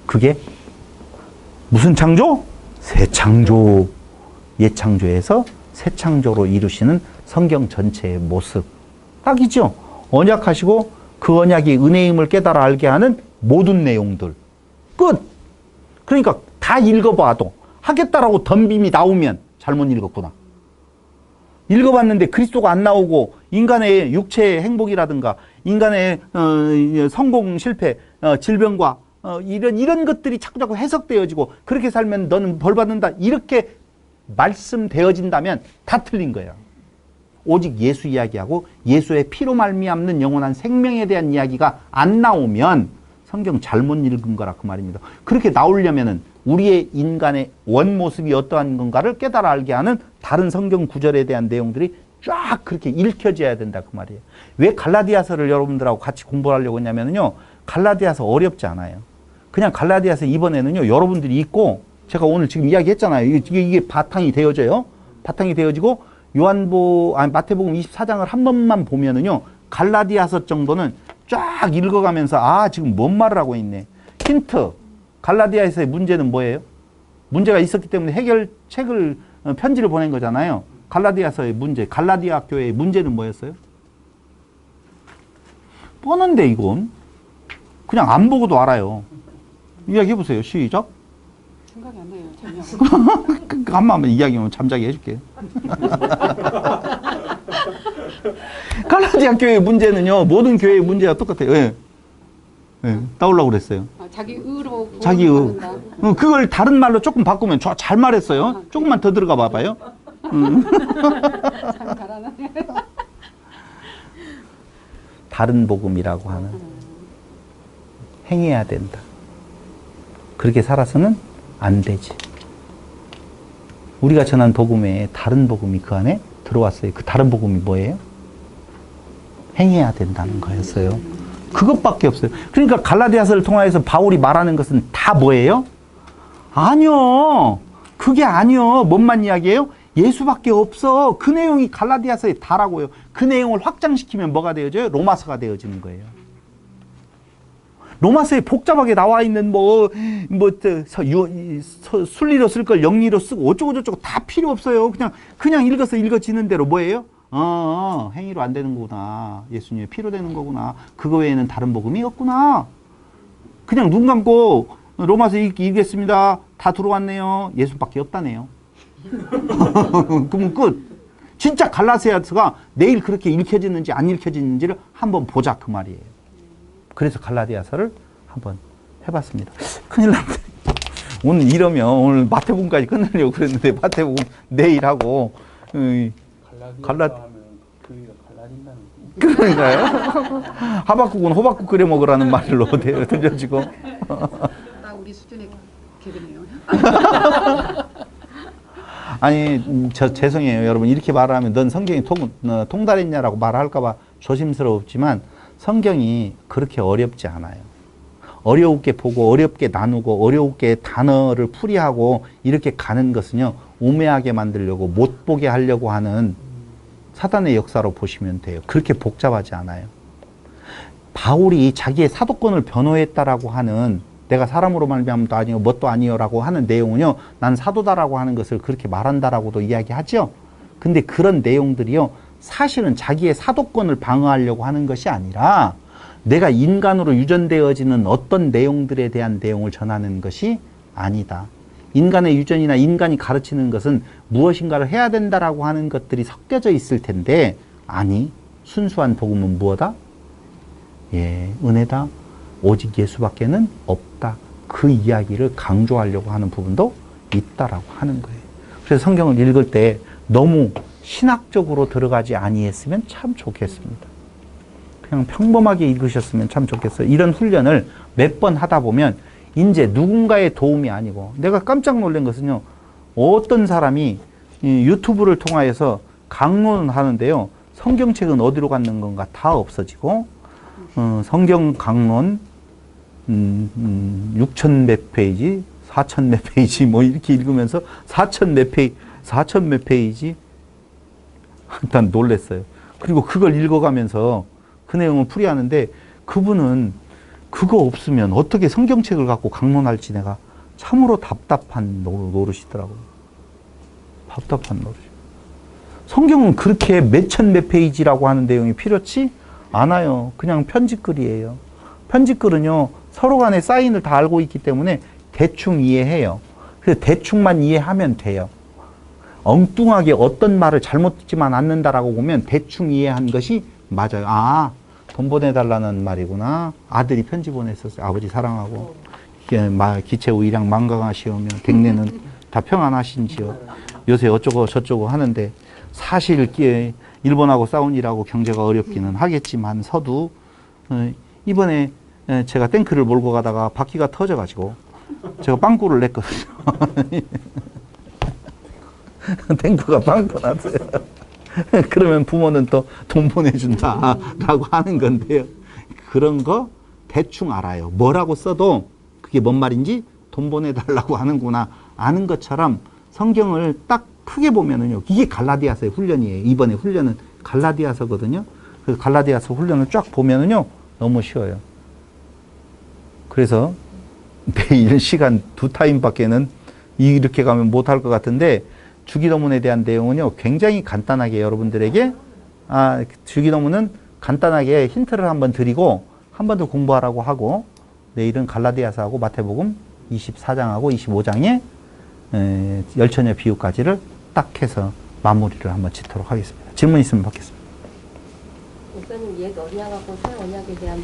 그게 무슨 창조? 새 창조. 옛 창조에서 새 창조로 이루시는 성경 전체의 모습. 딱이죠. 언약하시고 그 언약이 은혜임을 깨달아 알게 하는 모든 내용들. 끝. 그러니까 다 읽어봐도 하겠다라고 덤빔이 나오면 잘못 읽었구나. 읽어봤는데 그리스도가 안 나오고 인간의 육체의 행복이라든가 인간의 성공 실패, 질병과 이런 것들이 자꾸자꾸 해석되어지고 그렇게 살면 너는 벌 받는다 이렇게 말씀되어진다면 다 틀린 거예요. 오직 예수 이야기하고 예수의 피로 말미암는 영원한 생명에 대한 이야기가 안 나오면 성경 잘못 읽은 거라 그 말입니다. 그렇게 나오려면은 우리의 인간의 원모습이 어떠한 건가를 깨달아 알게 하는 다른 성경 구절에 대한 내용들이 쫙 그렇게 읽혀져야 된다 그 말이에요. 왜 갈라디아서를 여러분들하고 같이 공부하려고 했냐면요. 갈라디아서 어렵지 않아요. 그냥 갈라디아서 이번에는요. 여러분들이 읽고 제가 오늘 지금 이야기했잖아요. 이게 바탕이 되어져요. 바탕이 되어지고 마태복음 24장을 한 번만 보면은요. 갈라디아서 정도는 쫙 읽어가면서 지금 뭔 말을 하고 있네. 힌트. 갈라디아에서의 문제는 뭐예요? 문제가 있었기 때문에 해결책을 편지를 보낸 거잖아요. 갈라디아서의 문제, 갈라디아 교회의 문제는 뭐였어요? 뻔한데 이건 그냥 안 보고도 알아요. 이야기해 보세요. 시작. 생각이 안 나요. 전혀. 한 번만 이야기하면 잠자게 해줄게요. 갈라디아 교회의 문제는요. 모든 교회의 문제가 똑같아요. 예. 네, 따오려고 그랬어요. 자기 의로. 자기 의. 그걸 다른 말로 조금 바꾸면 잘 말했어요. 조금만 더 들어가 봐봐요. 참 잘하네. 다른 복음이라고 하는. 행해야 된다. 그렇게 살아서는 안 되지. 우리가 전한 복음에 다른 복음이 그 안에 들어왔어요. 그 다른 복음이 뭐예요? 행해야 된다는 거였어요. 그것밖에 없어요. 그러니까 갈라디아서를 통하여서 바울이 말하는 것은 다 뭐예요? 아니요. 그게 아니요. 뭔만 이야기해요? 예수밖에 없어. 그 내용이 갈라디아서에 다라고요. 그 내용을 확장시키면 뭐가 되어져요? 로마서가 되어지는 거예요. 로마서에 복잡하게 나와 있는 순리로 쓸 걸 영리로 쓰고 어쩌고저쩌고 다 필요 없어요. 그냥 읽어서 읽어지는 대로 뭐예요? 행위로 안 되는 거구나. 예수님의 피로 되는 거구나. 그거 외에는 다른 복음이 없구나. 그냥 눈 감고 로마서 읽겠습니다. 다 들어왔네요. 예수밖에 없다네요. 그러면 끝. 진짜 갈라디아서가 내일 그렇게 읽혀지는지 안 읽혀지는지를 한번 보자 그 말이에요. 그래서 갈라디아서를 한번 해봤습니다. 큰일 났네. 오늘 이러면 오늘 마태복음까지 끝내려고 그랬는데 마태복음 내일 하고 하면 교회가 갈라진다는 그러니까요. 하박국은 호박국 끓여 먹으라는 말로 들려지고. 딱 우리 수준의 개그네요. 아니 죄송해요 여러분. 이렇게 말하면 넌 성경이 통달했냐라고 말할까 봐 조심스럽지만 성경이 그렇게 어렵지 않아요. 어렵게 보고 어렵게 나누고 어렵게 단어를 풀이하고 이렇게 가는 것은요. 우매하게 만들려고 못 보게 하려고 하는 사단의 역사로 보시면 돼요. 그렇게 복잡하지 않아요. 바울이 자기의 사도권을 변호했다라고 하는, 내가 사람으로 말미암도 아니요 뭣도 아니요라고 하는 내용은요, 난 사도다라고 하는 것을 그렇게 말한다라고도 이야기하죠. 근데 그런 내용들이요, 사실은 자기의 사도권을 방어하려고 하는 것이 아니라 내가 인간으로 유전되어지는 어떤 내용들에 대한 내용을 전하는 것이 아니다. 인간의 유전이나 인간이 가르치는 것은 무엇인가를 해야 된다라고 하는 것들이 섞여져 있을 텐데, 아니, 순수한 복음은 무엇이다? 예, 은혜다. 오직 예수밖에는 없다. 그 이야기를 강조하려고 하는 부분도 있다라고 하는 거예요. 그래서 성경을 읽을 때 너무 신학적으로 들어가지 아니했으면 참 좋겠습니다. 그냥 평범하게 읽으셨으면 참 좋겠어요. 이런 훈련을 몇 번 하다 보면 이제 누군가의 도움이 아니고, 내가 깜짝 놀란 것은요, 어떤 사람이 유튜브를 통하여서 강론을 하는데요, 성경책은 어디로 갔는 건가 다 없어지고, 성경 강론 6천 몇 페이지, 4천 몇 페이지 뭐 이렇게 읽으면서 4천 몇 페이지 일단 놀랬어요. 그리고 그걸 읽어가면서 그 내용을 풀이하는데, 그분은 그거 없으면 어떻게 성경책을 갖고 강론할지 내가 참으로 답답한 노릇이더라고요. 답답한 노릇. 성경은 그렇게 몇천 몇 페이지라고 하는 내용이 필요치 않아요. 그냥 편집글이에요. 편집글은요, 서로 간에 사인을 다 알고 있기 때문에 대충 이해해요. 그래서 대충만 이해하면 돼요. 엉뚱하게 어떤 말을 잘못 듣지만 않는다라고 보면 대충 이해한 것이 맞아요. 아, 돈 보내달라는 말이구나. 아들이 편지 보냈었어요. 아버지 사랑하고. 기체 우이랑 망강하시오며 댁내는 다 평안하신지요. 요새 어쩌고 저쩌고 하는데, 사실 일본하고 싸우니라고 경제가 어렵기는 하겠지만 서도 이번에 제가 탱크를 몰고 가다가 바퀴가 터져가지고 제가 빵꾸를 냈거든요. 탱크가 빵꾸 났어요. 그러면 부모는 또 돈 보내준다라고 하는 건데요. 그런 거 대충 알아요. 뭐라고 써도 그게 뭔 말인지 돈 보내달라고 하는구나 아는 것처럼, 성경을 딱 크게 보면은요, 이게 갈라디아서의 훈련이에요. 이번에 훈련은 갈라디아서거든요. 그 갈라디아서 훈련을 쫙 보면은요, 너무 쉬워요. 그래서 매일 시간 2타임밖에는 이렇게 가면 못할 것 같은데, 주기도문에 대한 내용은요, 굉장히 간단하게 여러분들에게, 주기도문은 간단하게 힌트를 한번 드리고 한 번 더 공부하라고 하고, 내일은 갈라디아서하고 마태복음 24장하고 25장에 열처녀 비유까지를 딱 해서 마무리를 한번 짓도록 하겠습니다. 질문 있으면 받겠습니다. 목사님, 옛 언약하고 새 언약에 대한